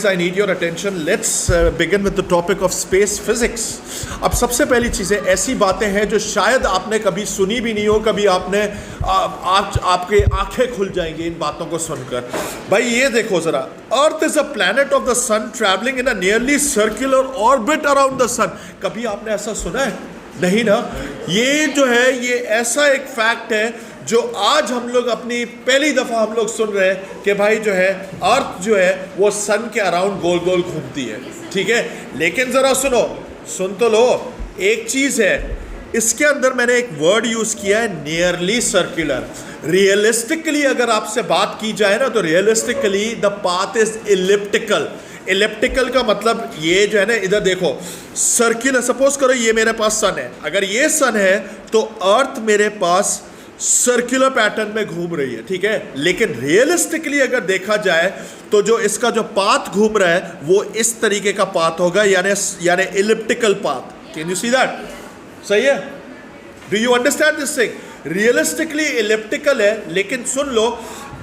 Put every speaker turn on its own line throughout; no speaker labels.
I need your attention. Let's begin with the topic of space physics. अब सबसे पहली चीज़ें ऐसी बातें हैं जो शायद आपने कभी सुनी भी नहीं हो, कभी आपने आपके आंखें खुल जाएंगी इन बातों को सुनकर। भाई ये देखो ज़रा, earth is a planet of the sun travelling in a nearly circular orbit around the sun. कभी आपने ऐसा सुना है? नहीं ना। ये जो है ये ऐसा एक फैक्ट है जो आज हम लोग अपनी पहली दफ़ा हम लोग सुन रहे हैं कि भाई जो है अर्थ जो है वो सन के अराउंड गोल गोल घूमती है, ठीक है। लेकिन ज़रा सुन तो लो, एक चीज़ है इसके अंदर मैंने एक वर्ड यूज़ किया है, नियरली सर्कुलर। रियलिस्टिकली अगर आपसे बात की जाए ना तो realistically the path is elliptical. Elliptical का मतलब ये जो है ना, इधर देखो सर्कुलर, सपोज करो ये मेरे पास सन है, अगर ये सन है तो अर्थ मेरे पास सर्कुलर पैटर्न में घूम रही है, ठीक है। लेकिन रियलिस्टिकली अगर देखा जाए तो जो इसका जो पाथ घूम रहा है वो इस तरीके का पाथ होगा, यानी elliptical path. Can you see that? सही है? Do you understand this thing? Realistically elliptical है, लेकिन सुन लो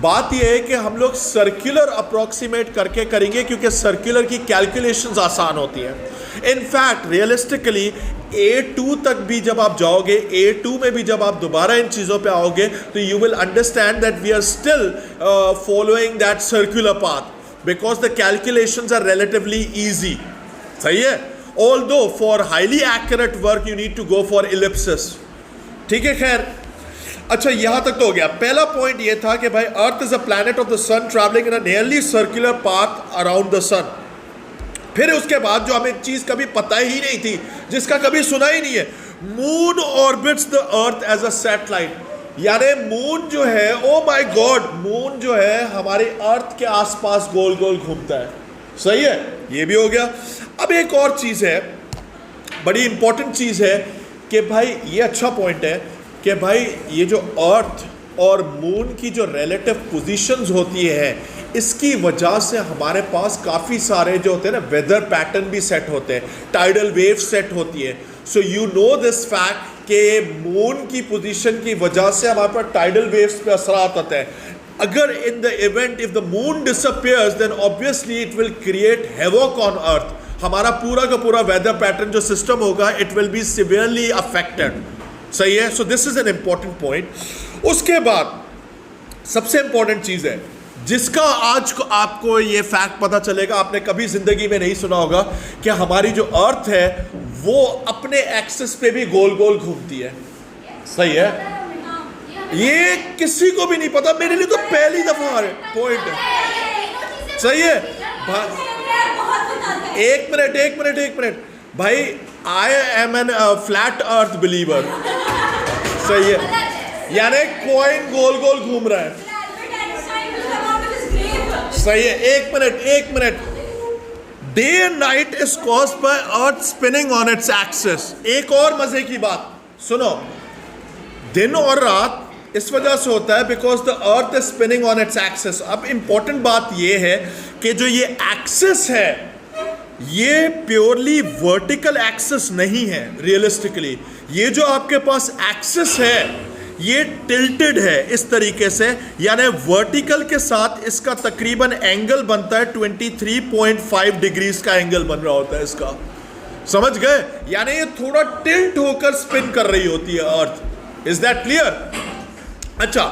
बात यह है कि हम लोग सर्कुलर अप्रोक्सीमेट करके करेंगे क्योंकि सर्कुलर की कैलकुलेशंस आसान होती है। इनफैक्ट रियलिस्टिकली A2 तक भी जब आप जाओगे, A2 में भी जब आप दोबारा इन चीज़ों पे आओगे तो you will understand that we are still following that circular path because the calculations are relatively easy. सही है? Although for highly accurate work you need to go for ellipsis, ठीक है। खैर, अच्छा यहाँ तक तो हो गया। पहला पॉइंट ये था कि भाई earth is a planet of the sun travelling in a nearly circular path around the sun. फिर उसके बाद जो हमें चीज कभी पता ही नहीं थी, जिसका कभी सुना ही नहीं है, moon orbits the earth as a satellite. यानी मून जो है, ओ माय गॉड, मून जो है हमारे अर्थ के आसपास गोल गोल घूमता है। सही है? ये भी हो गया। अब एक और चीज है, बड़ी इंपॉर्टेंट चीज है कि भाई ये अच्छा पॉइंट है कि भाई ये जो अर्थ और मून की जो रिलेटिव पोजीशंस होती है, इसकी वजह से हमारे पास काफ़ी सारे जो होते हैं ना वेदर पैटर्न भी सेट होते हैं, टाइडल वेव सेट होती है। So you know this fact कि मून की पोजीशन की वजह से हमारे पास टाइडल वेव्स पे असरात होते हैं। अगर in the event if the moon disappears then obviously it will create havoc on earth. हमारा पूरा का पूरा वेदर पैटर्न जो सिस्टम होगा it will be severely affected. सही है? So this is an important point. उसके बाद सबसे इंपॉर्टेंट चीज़ है जिसका आज को आपको ये फैक्ट पता चलेगा, आपने कभी जिंदगी में नहीं सुना होगा कि हमारी जो अर्थ है वो अपने एक्सिस पे भी गोल गोल घूमती है। सही है? ये किसी को भी नहीं पता, मेरे लिए तो पहली दफा पॉइंट है। सही है? एक मिनट भाई, I am an flat earth believer. सही है? यानी कॉइन गोल गोल घूम रहा है। सही है? एक minute day and night is caused by earth spinning on its axis. एक और मजे की बात सुनो, दिन और रात इस वजह से होता है because the earth is spinning on its axis. अब इंपॉर्टेंट बात यह है कि जो ये एक्सिस है ये प्योरली वर्टिकल एक्सिस नहीं है। रियलिस्टिकली ये जो आपके पास एक्सिस है ये टिल्टेड है इस तरीके से, यानी वर्टिकल के साथ इसका तकरीबन एंगल बनता है 23.5 डिग्रीज का एंगल बन रहा होता है इसका। समझ गए? यानी ये थोड़ा टिल्ट होकर स्पिन कर रही होती है अर्थ। Is that clear? अच्छा,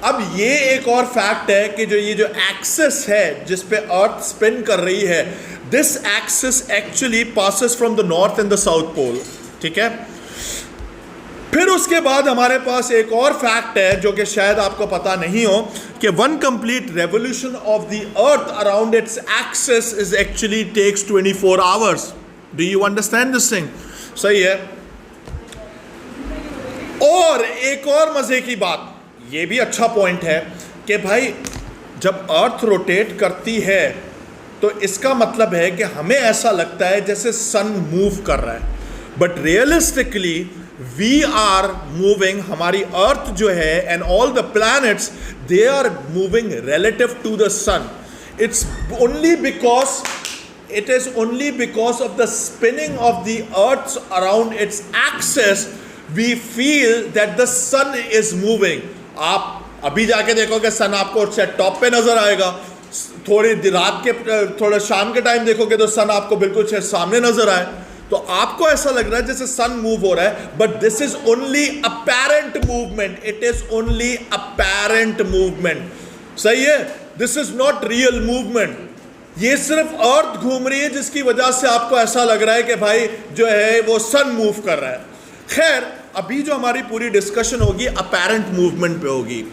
अब ये एक और फैक्ट है कि ये जो एक्सिस है जिस पे अर्थ स्पिन कर रही है, this axis actually passes from the north and the south pole, ठीक है। फिर उसके बाद हमारे पास एक और फैक्ट है जो कि शायद आपको पता नहीं हो कि one complete revolution of the earth around its axis is actually takes 24 hours. Do you understand this thing? सही है? और एक और मजे की बात, ये भी अच्छा पॉइंट है कि भाई जब अर्थ रोटेट करती है तो इसका मतलब है कि हमें ऐसा लगता है जैसे सन मूव कर रहा है, but realistically we are moving, हमारी अर्थ जो है and all the planets they are moving relative to the sun. It's only because of the spinning of the earth around its axis we feel that the sun is moving. आप अभी जाके देखोगे सन आपको top पे नजर आएगा, रात के थोड़ा शाम के टाइम देखोगे तो सन आपको बिल्कुल सामने नजर आए, तो आपको ऐसा लग रहा है जैसे सन मूव हो रहा है, but this is only apparent movement, it is only apparent movement. सही है, this is not real movement. ये सिर्फ अर्थ घूम रही है जिसकी वजह से आपको ऐसा लग रहा है कि भाई जो है वो सन मूव कर रहा है। खैर, अभी जो हमारी पूरी डिस्कशन होगी अपैरेंट मूवमेंट पे होगी।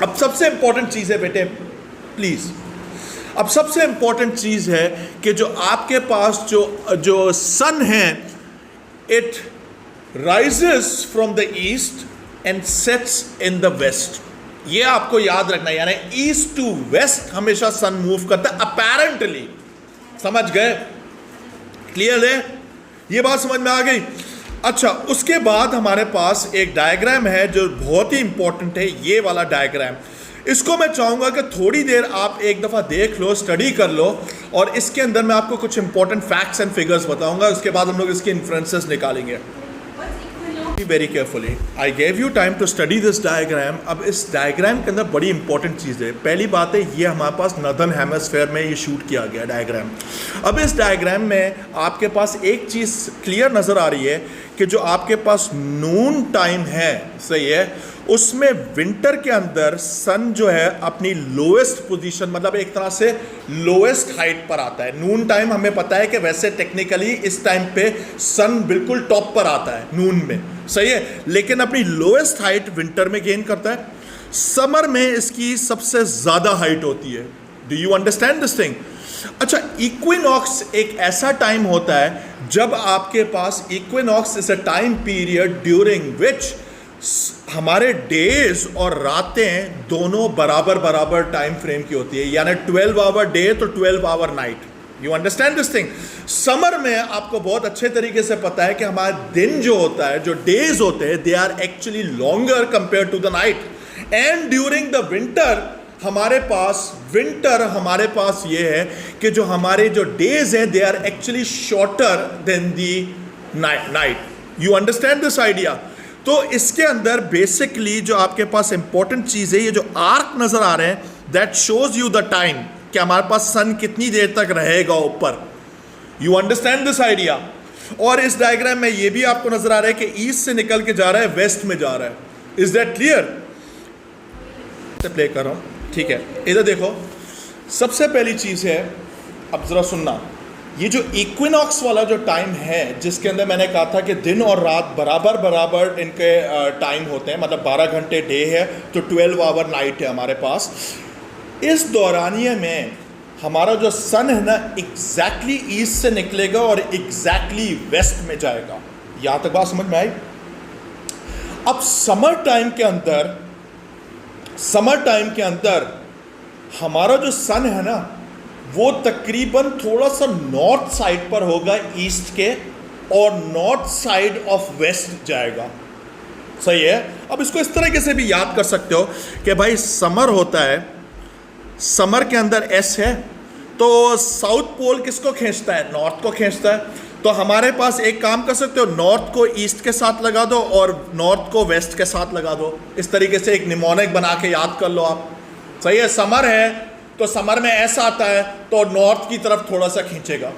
अब सबसे इंपॉर्टेंट चीज है बेटे, प्लीज, अब सबसे इंपॉर्टेंट चीज है कि जो आपके पास जो सन है, it rises from the east and sets in the west. ये आपको याद रखना है, यानी ईस्ट टू वेस्ट हमेशा सन मूव करता है अपैरेंटली। समझ गए? क्लियर है? ये बात समझ में आ गई? अच्छा, उसके बाद हमारे पास एक डायग्राम है जो बहुत ही इंपॉर्टेंट है, ये वाला डायग्राम। इसको मैं चाहूंगा कि थोड़ी देर आप एक दफ़ा देख लो, स्टडी कर लो, और इसके अंदर मैं आपको कुछ इंपॉर्टेंट फैक्ट्स एंड फिगर्स बताऊंगा। उसके बाद हम लोग इसके इन्फ्लुएंसेस निकालेंगे। Very carefully, I gave you time to study this diagram. अब इस डायग्राम के अंदर बड़ी इंपॉर्टेंट चीज़ है। पहली बात है, ये हमारे पास नॉर्दर्न हेमिस्फीयर में ये शूट किया गया डायग्राम। अब इस डायग्राम में आपके पास एक चीज़ क्लियर नज़र आ रही है कि जो आपके पास नून टाइम है, सही है, उसमें विंटर के अंदर सन जो है अपनी लोएस्ट पोजीशन, मतलब एक तरह से लोएस्ट हाइट पर आता है। नून टाइम हमें पता है कि वैसे टेक्निकली इस टाइम पे सन बिल्कुल टॉप पर आता है नून में, सही है, लेकिन अपनी लोएस्ट हाइट विंटर में गेन करता है। समर में इसकी सबसे ज़्यादा हाइट होती है। Do you understand this thing? अच्छा, इक्विनॉक्स एक ऐसा टाइम होता है जब आपके पास, equinox is a time period during which हमारे डेज और रातें दोनों बराबर बराबर टाइम फ्रेम की होती है, यानी 12 आवर डे तो 12 hour night. You understand this thing? Summer में आपको बहुत अच्छे तरीके से पता है कि हमारा दिन जो होता है, जो डेज होते हैं, they are actually longer compare to the night. And during the winter हमारे पास ये है कि जो हमारे जो डेज हैं, they are actually shorter than the night. You understand this idea? तो इसके अंदर बेसिकली जो आपके पास इंपॉर्टेंट चीज़ है, ये जो आर्क नज़र आ रहे हैं, that shows you the time कि हमारे पास सन कितनी देर तक रहेगा ऊपर। You understand this idea? और इस डायग्राम में ये भी आपको नज़र आ रहा है कि ईस्ट से निकल के जा रहा है, वेस्ट में जा रहा है। Is that clear? प्ले कर रहा हूँ, ठीक है। इधर देखो, सबसे पहली चीज़ है, अब ज़रा सुनना, ये जो इक्विनॉक्स वाला जो टाइम है, जिसके अंदर मैंने कहा था कि दिन और रात बराबर बराबर इनके टाइम होते हैं, मतलब 12 घंटे डे है तो 12 आवर नाइट है हमारे पास। इस दौरानिए में हमारा जो सन है ना, एग्जैक्टली ईस्ट से निकलेगा और एग्जैक्टली वेस्ट में जाएगा। यहाँ तक बात समझ में आई? अब समर टाइम के अंदर हमारा जो सन है ना, वो तकरीबन थोड़ा सा नॉर्थ साइड पर होगा ईस्ट के, और नॉर्थ साइड ऑफ वेस्ट जाएगा। सही है? अब इसको इस तरीके से भी याद कर सकते हो कि भाई समर होता है, समर के अंदर एस है, तो साउथ पोल किसको खींचता है? नॉर्थ को खींचता है। तो हमारे पास एक काम कर सकते हो, नॉर्थ को ईस्ट के साथ लगा दो और नॉर्थ को वेस्ट के साथ लगा दो। इस तरीके से एक निमोनिक बना के याद कर लो आप। सही है? समर है तो समर में ऐसा आता है तो नॉर्थ की तरफ थोड़ा सा खींचेगा।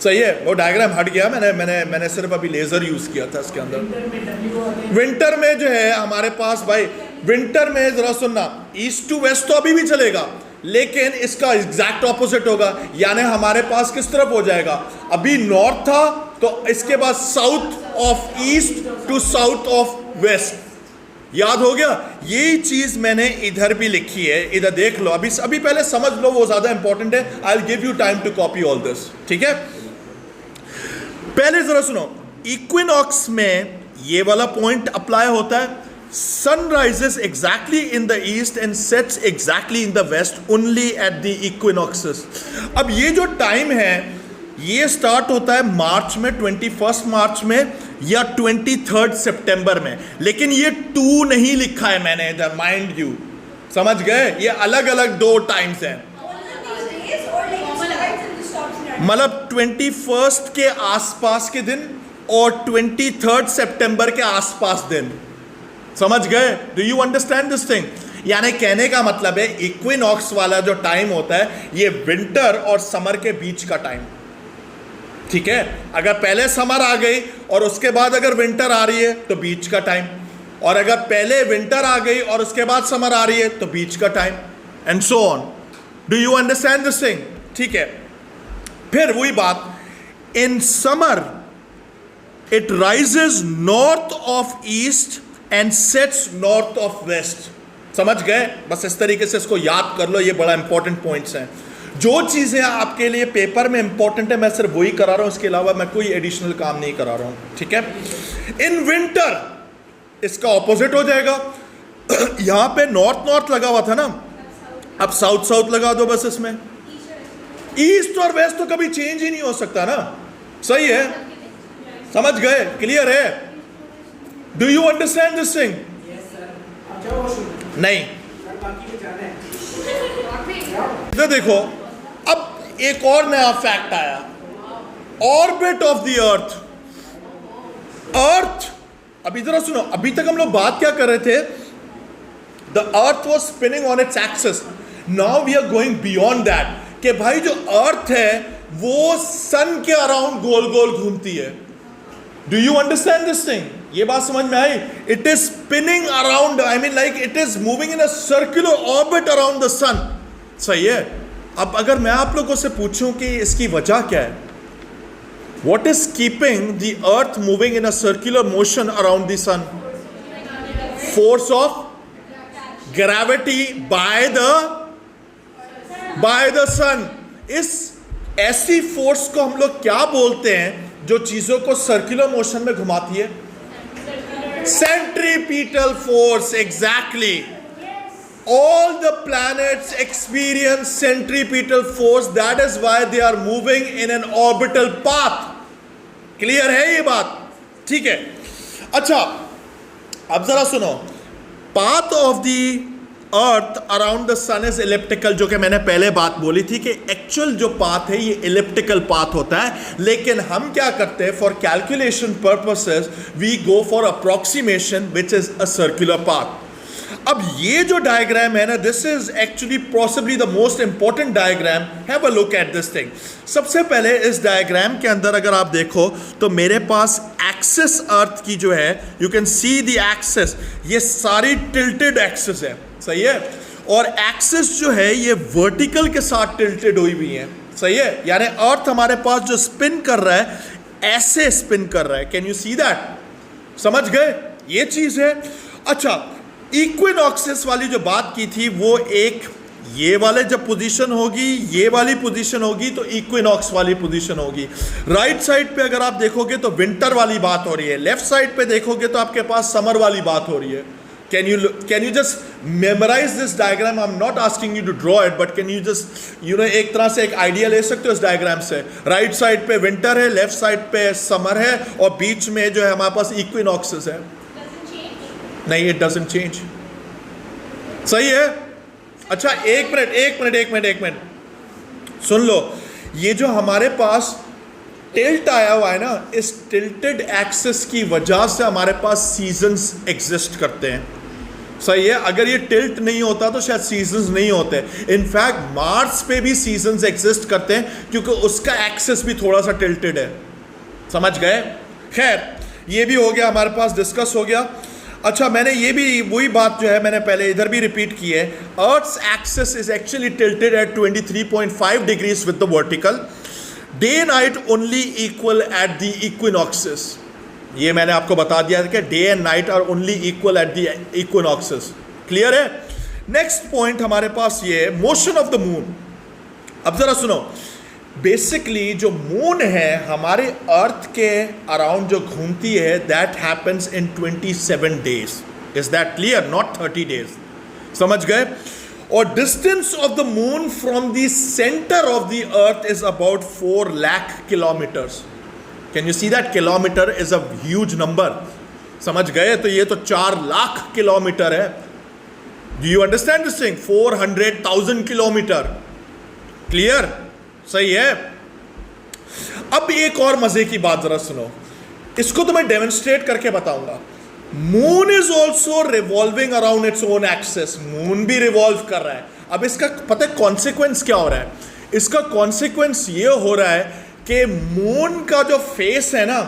सही है? वो डायग्राम हट गया, मैंने सिर्फ अभी लेजर यूज किया था इसके अंदर। विंटर में जो है हमारे पास भाई, विंटर में जरा सुनना, ईस्ट टू वेस्ट तो अभी भी चलेगा, लेकिन इसका एग्जैक्ट ऑपोजिट होगा, यानी हमारे पास किस तरफ हो जाएगा? अभी नॉर्थ था तो इसके बाद south of east to south of west. याद हो गया? यही चीज मैंने इधर भी लिखी है, इधर देख लो। अभी पहले समझ लो, वो ज्यादा इंपॉर्टेंट है। I will give you time to copy all this, ठीक है? पहले जरा सुनो, इक्विनॉक्स में ये वाला पॉइंट अप्लाई होता है। Sun rises exactly in the east and sets exactly in the west only at the equinoxes. अब ये जो टाइम है, ये स्टार्ट होता है मार्च में, 21 मार्च में या 23 सितंबर में, लेकिन ये 2 नहीं लिखा है मैंने इधर, माइंड यू। समझ गए? ये अलग अलग 2 टाइम्स हैं, मतलब 21 के आसपास के दिन और 23 सितंबर के आसपास दिन। समझ गए? Do you understand this thing? यानी कहने का मतलब है इक्विनॉक्स वाला जो टाइम होता है ये विंटर और समर के बीच का टाइम, ठीक है। अगर पहले समर आ गई और उसके बाद अगर विंटर आ रही है तो बीच का टाइम, और अगर पहले विंटर आ गई और उसके बाद समर आ रही है तो बीच का time, and so on. Do you understand this thing? ठीक है। फिर वही बात, in summer it rises north of east and sets north of west. समझ गए? बस इस तरीके से इसको याद कर लो, ये बड़ा इंपॉर्टेंट पॉइंट्स हैं। जो चीज़ें आपके लिए पेपर में इंपॉर्टेंट है मैं सिर्फ वही करा रहा हूं, इसके अलावा मैं कोई एडिशनल काम नहीं करा रहा हूं, ठीक है। इन विंटर इसका ऑपोजिट हो जाएगा। यहां पे नॉर्थ नॉर्थ लगा हुआ था ना, अब साउथ साउथ लगा दो बस। इसमें ईस्ट और वेस्ट तो कभी चेंज ही नहीं हो सकता ना, सही है? समझ गए? क्लियर है? Do you understand this thing? नहीं, इधर देखो, अब एक और नया फैक्ट आया, ऑर्बिट ऑफ द अर्थ। अर्थ, अब इधर सुनो, अभी तक हम लोग बात क्या कर रहे थे? The earth was spinning on its axis. Now we are going beyond that, कि भाई जो अर्थ है वो सन के अराउंड गोल गोल घूमती है। Do you understand this thing? ये बात समझ में आई? It is spinning around, I mean like it is moving in a circular orbit around the sun. सही है। अब अगर मैं आप लोगों से पूछूं कि इसकी वजह क्या है, what is keeping the earth moving in a circular motion around the sun? Force of gravity by the sun. इस ऐसी फोर्स को हम लोग क्या बोलते हैं जो चीजों को सर्कुलर मोशन में घुमाती है? Centripetal force. Exactly. All the planets experience centripetal force. That is why they are moving in an orbital path. Clear है ये बात? ठीक है। अच्छा, अब जरा सुनो, path of the earth around the sun is elliptical, जो कि मैंने पहले बात बोली थी कि एक्चुअल जो पाथ है ये elliptical पाथ होता है, लेकिन हम क्या करते हैं, for calculation purposes we go for approximation which is a circular path. अब ये जो डायग्राम है ना, this is actually possibly the most important diagram. Have a look at this thing. सबसे पहले इस डायग्राम के अंदर अगर आप देखो तो मेरे पास एक्सिस अर्थ की जो है, you can see the axis, ये सारी टिल्टेड एक्सिस है, सही है। और एक्सिस जो है ये वर्टिकल के साथ टिल्टेड हुई हुई है, सही है। यानी अर्थ हमारे पास जो स्पिन कर रहा है ऐसे स्पिन कर रहा है। Can you see that? समझ गए? ये चीज है। अच्छा, इक्विनॉक्सिस वाली जो बात की थी वो एक ये वाले जब पोजीशन होगी, ये वाली पोजीशन होगी तो इक्विनॉक्स वाली पोजीशन होगी। राइट साइड पे अगर आप देखोगे तो विंटर वाली बात हो रही है, लेफ्ट साइड पे देखोगे तो आपके पास समर वाली बात हो रही है। Can you just memorise this diagram? I am not asking you to draw it, but can you just एक तरह से एक आइडिया ले सकते हो इस डायग्राम से। राइट साइड पे विंटर है, लेफ्ट साइड पे समर है, और बीच में जो है हमारे पास इक्विनॉक्सिस है। नहीं, इट डजंट चेंज। सही है। अच्छा, एक मिनट सुन लो। ये जो हमारे पास टिल्ट आया हुआ है ना, इस टिल्टेड एक्सिस की वजह से हमारे पास सीजन्स एग्जिस्ट करते हैं, सही है। अगर ये टिल्ट नहीं होता तो शायद सीजन्स नहीं होते। इनफैक्ट मार्स पे भी सीजन्स एग्जिस्ट करते हैं क्योंकि उसका एक्सिस भी थोड़ा सा टिल्टेड है। समझ गए? खैर, ये भी हो गया, हमारे पास डिस्कस हो गया। अच्छा, मैंने ये भी वही बात जो है मैंने पहले इधर भी रिपीट की है। Earth's axis is actually tilted at 23.5 degrees with the vertical. Day night only equal at the equinoxes. ये मैंने आपको बता दिया कि day and night are only equal at the equinoxes. Clear है? नेक्स्ट पॉइंट हमारे पास ये है, मोशन ऑफ द मून। अब जरा सुनो, बेसिकली जो मून है हमारे अर्थ के अराउंड जो घूमती है, that happens in 27 days. Is that clear? Not 30 days. समझ गए? और distance of the moon from the centre of the earth is about 4 lakh kilometres. Can you see that? Kilometre is a huge number. समझ गए? तो ये तो 4 lakh kilometre है। Do you understand this thing? 400,000 kilometre. Clear? सही है। अब एक और मजे की बात जरा सुनो, इसको तो मैं डेमोन्स्ट्रेट करके बताऊंगा। Moon is also revolving around its own axis, moon भी रिवॉल्व कर रहा है। अब इसका पता है कॉन्सिक्वेंस क्या हो रहा है? इसका कॉन्सिक्वेंस ये हो रहा है कि मून का जो फेस है ना,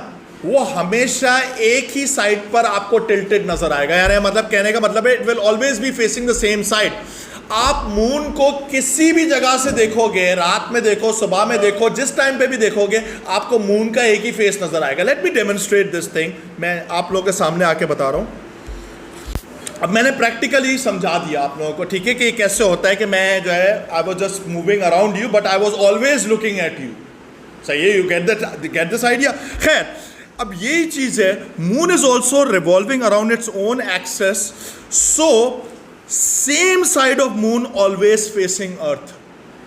वो हमेशा एक ही साइड पर आपको टिल्टेड नजर आएगा। यार मतलब कहने का मतलब है it will always be facing the same side. आप मून को किसी भी जगह से देखोगे, रात में देखो, सुबह में देखो, जिस टाइम पे भी देखोगे, आपको मून का एक ही फेस नजर आएगा। Let me demonstrate this thing. मैं आप लोगों के सामने आके बता रहा हूं। अब मैंने प्रैक्टिकली समझा दिया आप लोगों को, ठीक है, कि ये कैसे होता है कि मैं जो है I was just moving around you but I was always looking at you. सही है? You get this idea? खैर, अब यही चीज है, moon is also revolving around its own axis, so same side of moon always facing earth.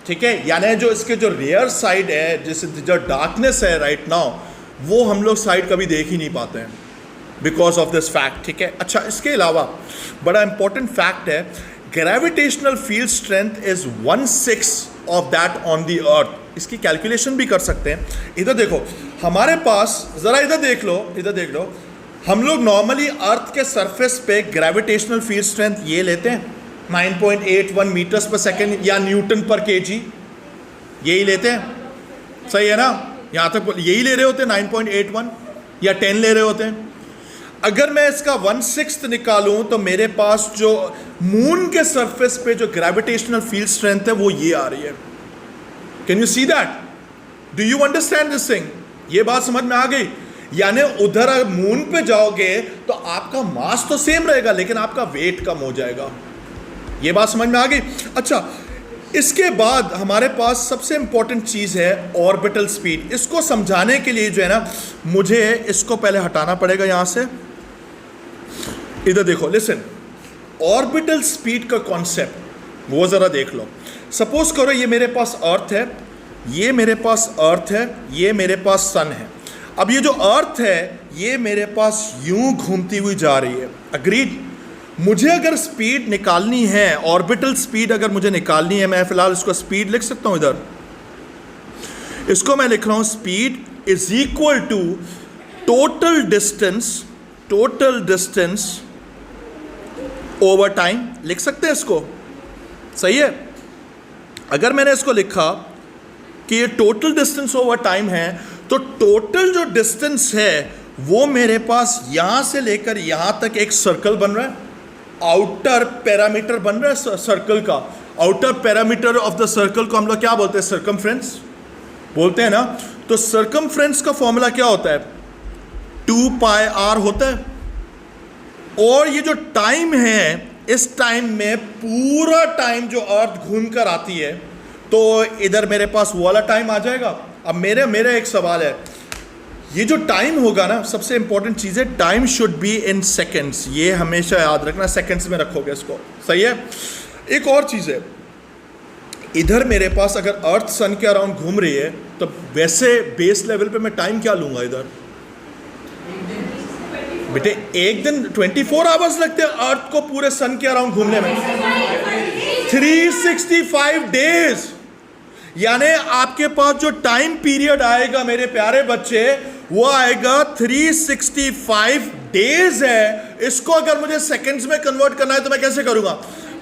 ठीक है, यानी जो इसके जो रियर साइड है, जैसे जो डार्कनेस है राइट नाउ, वो हम लोग साइड कभी देख ही नहीं पाते हैं बिकॉज ऑफ दिस फैक्ट। ठीक है, अच्छा, इसके अलावा बड़ा इंपॉर्टेंट फैक्ट है, gravitational field strength is 1/6 of that on the earth. इसकी कैलकुलेशन भी कर सकते हैं। इधर देखो, हमारे पास, जरा इधर देख लो, इधर देख लो, हम लोग नॉर्मली अर्थ के सरफेस पे ग्रेविटेशनल फील्ड स्ट्रेंथ ये लेते हैं 9.81 मीटर्स पर सेकेंड या न्यूटन पर केजी, यही लेते हैं। सही है ना? यहाँ तक यही ले रहे होते हैं, 9.81 या 10 ले रहे होते हैं। अगर मैं इसका 1/6 निकालूं तो मेरे पास जो मून के सरफेस पे जो ग्रेविटेशनल फील्ड स्ट्रेंथ है वो ये आ रही है। Can you see that? Do you understand this thing? ये बात समझ में आ गई? यानी उधर मून पे जाओगे तो आपका मास तो सेम रहेगा लेकिन आपका वेट कम हो जाएगा। ये बात समझ में आ गई? अच्छा, इसके बाद हमारे पास सबसे इंपॉर्टेंट चीज है ऑर्बिटल स्पीड। इसको समझाने के लिए जो है ना, मुझे इसको पहले हटाना पड़ेगा यहां से। इधर देखो, लिसन, ऑर्बिटल स्पीड का कॉन्सेप्ट वो जरा देख लो। सपोज करो ये मेरे पास अर्थ है, ये मेरे पास अर्थ है, ये मेरे पास सन है। अब ये जो अर्थ है ये मेरे पास यूं घूमती हुई जा रही है। अग्रीड? मुझे अगर स्पीड निकालनी है, ऑर्बिटल स्पीड अगर मुझे निकालनी है, मैं फिलहाल इसको स्पीड लिख सकता हूं इधर। इसको मैं लिख रहा हूं, speed is equal to total distance over time. लिख सकते हैं इसको? सही है? अगर मैंने इसको लिखा कि ये टोटल डिस्टेंस ओवर टाइम है, तो टोटल जो डिस्टेंस है वो मेरे पास यहां से लेकर यहां तक एक सर्कल बन रहा है, आउटर पैरामीटर बन रहा है सर्कल का। Outer parameter of the circle को हम लोग क्या बोलते हैं? सर्कमफ्रेंस बोलते हैं ना। तो सर्कमफ्रेंस का फॉर्मूला क्या होता है? 2πr होता है। और ये जो टाइम है, इस टाइम में पूरा टाइम जो अर्थ घूम कर आती है, तो इधर मेरे पास वो वाला टाइम आ जाएगा। अब मेरा एक सवाल है, ये जो टाइम होगा ना, सबसे इंपॉर्टेंट चीज़ है, time should be in seconds. ये हमेशा याद रखना, सेकेंड्स में रखोगे इसको। सही है? एक और चीज़ है, इधर मेरे पास अगर अर्थ सन के अराउंड घूम रही है, तो वैसे बेस लेवल पे मैं टाइम क्या लूँगा इधर? बेटे एक दिन 24 आवर्स लगते हैं अर्थ को पूरे सन के अराउंड घूमने में। 365 डेज। यानी आपके पास जो टाइम पीरियड आएगा मेरे प्यारे बच्चे, वो आएगा 365 डेज है। इसको अगर मुझे सेकंड्स में कन्वर्ट करना है तो मैं कैसे करूंगा?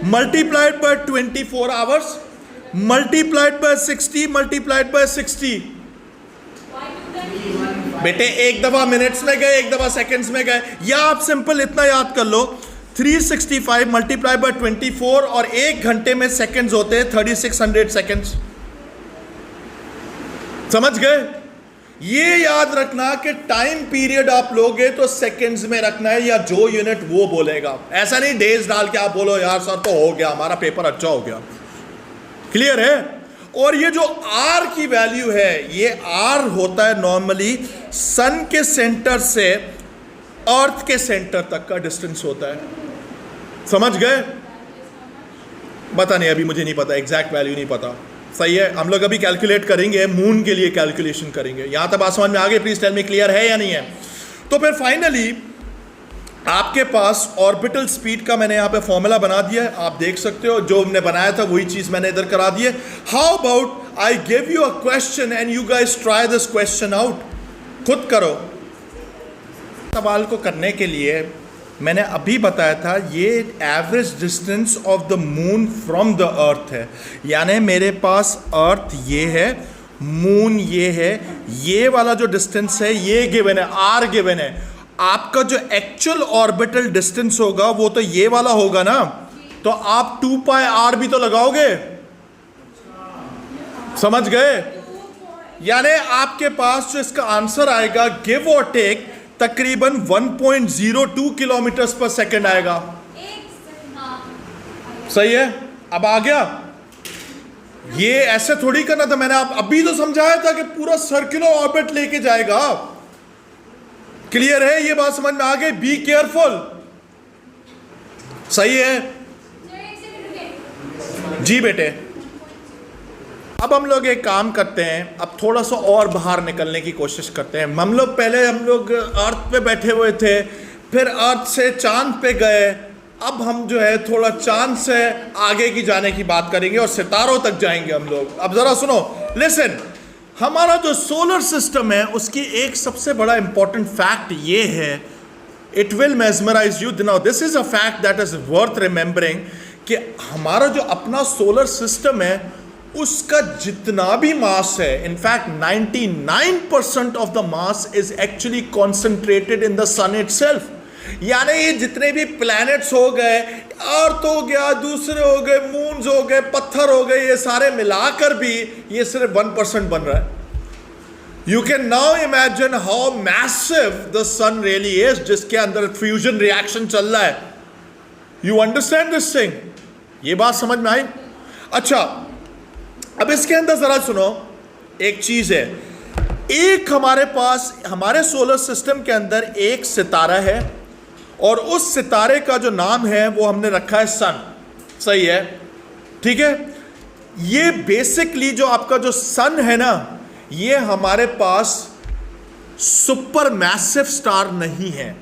Multiplied by 24 hours multiplied by 60 multiplied by 60। बेटे एक दफा मिनट्स में गए, एक दफा सेकंड्स में गए, या आप सिंपल इतना याद कर लो, 365 मल्टीप्लाई बाय 24, और एक घंटे में सेकंड्स होते हैं 3600 सेकंड्स। समझ गए? ये याद रखना कि टाइम पीरियड आप लोगे तो सेकंड्स में रखना है, या जो यूनिट वो बोलेगा। ऐसा नहीं डेज डाल के आप बोलो यार सर तो हो गया, हमारा पेपर अच्छा हो गया। क्लियर है? और ये जो आर की वैल्यू है, ये आर होता है नॉर्मली सन के सेंटर से अर्थ के सेंटर तक का डिस्टेंस होता है। समझ गए? पता नहीं, अभी मुझे नहीं पता, एग्जैक्ट वैल्यू नहीं पता। सही है? हम लोग अभी कैलकुलेट करेंगे, मून के लिए कैलकुलेशन करेंगे। यहां तक आसमान में आगे प्लीज टेल मी, क्लियर है या नहीं है? तो फिर फाइनली आपके पास ऑर्बिटल स्पीड का मैंने यहां पे फॉर्मूला बना दिया है, आप देख सकते हो। जो हमने बनाया था वही चीज मैंने इधर करा दी है। How about I give you a question and you guys try this question out. खुद करो। सवाल को करने के लिए मैंने अभी बताया था ये average distance of the moon from the earth है, यानी मेरे पास अर्थ ये है, मून ये है, ये वाला जो डिस्टेंस है ये गिवन है, आर गिवन है। आपका जो एक्चुअल ऑर्बिटल डिस्टेंस होगा वो तो ये वाला होगा ना, तो आप 2 पाई आर भी तो लगाओगे, समझ गए? यानी आपके पास जो इसका आंसर आएगा गिव और टेक तकरीबन 1.02 किलोमीटर पर सेकेंड आएगा। सही है? अब आ गया? ये ऐसे थोड़ी करना था, मैंने आप अभी तो समझाया था कि पूरा सर्कुलर ऑर्बिट लेके जाएगा। क्लियर है? ये बात समझ में आ गई? Be careful. सही है जी बेटे। अब हम लोग एक काम करते हैं, अब थोड़ा सा और बाहर निकलने की कोशिश करते हैं। हम लोग अर्थ पे बैठे हुए थे, फिर अर्थ से चांद पे गए, अब हम जो है थोड़ा चांद से आगे की जाने की बात करेंगे और सितारों तक जाएंगे हम लोग। अब जरा सुनो, लिसन, हमारा जो सोलर सिस्टम है उसकी एक सबसे बड़ा इंपॉर्टेंट फैक्ट ये है, it will mesmerise you. Now this is a fact that is worth remembering कि हमारा जो अपना सोलर सिस्टम है उसका जितना भी मास है, in fact 99% of the mass is actually concentrated in the sun itself. यानी ये जितने भी प्लैनेट्स हो गए, अर्थ हो गया, दूसरे हो गए, मून्स हो गए, पत्थर हो गए, ये सारे मिलाकर भी ये सिर्फ 1% बन रहा है। You can now imagine how massive the sun really is, जिसके अंदर फ्यूजन रिएक्शन चल रहा है। You understand this thing? ये बात समझ में आई? अच्छा, अब इसके अंदर जरा सुनो, एक चीज है, एक हमारे पास हमारे सोलर सिस्टम के अंदर एक सितारा है और उस सितारे का जो नाम है वो हमने रखा है सन। सही है? ठीक है? ये बेसिकली जो आपका जो सन है ना, ये हमारे पास सुपर मैसिव स्टार नहीं है,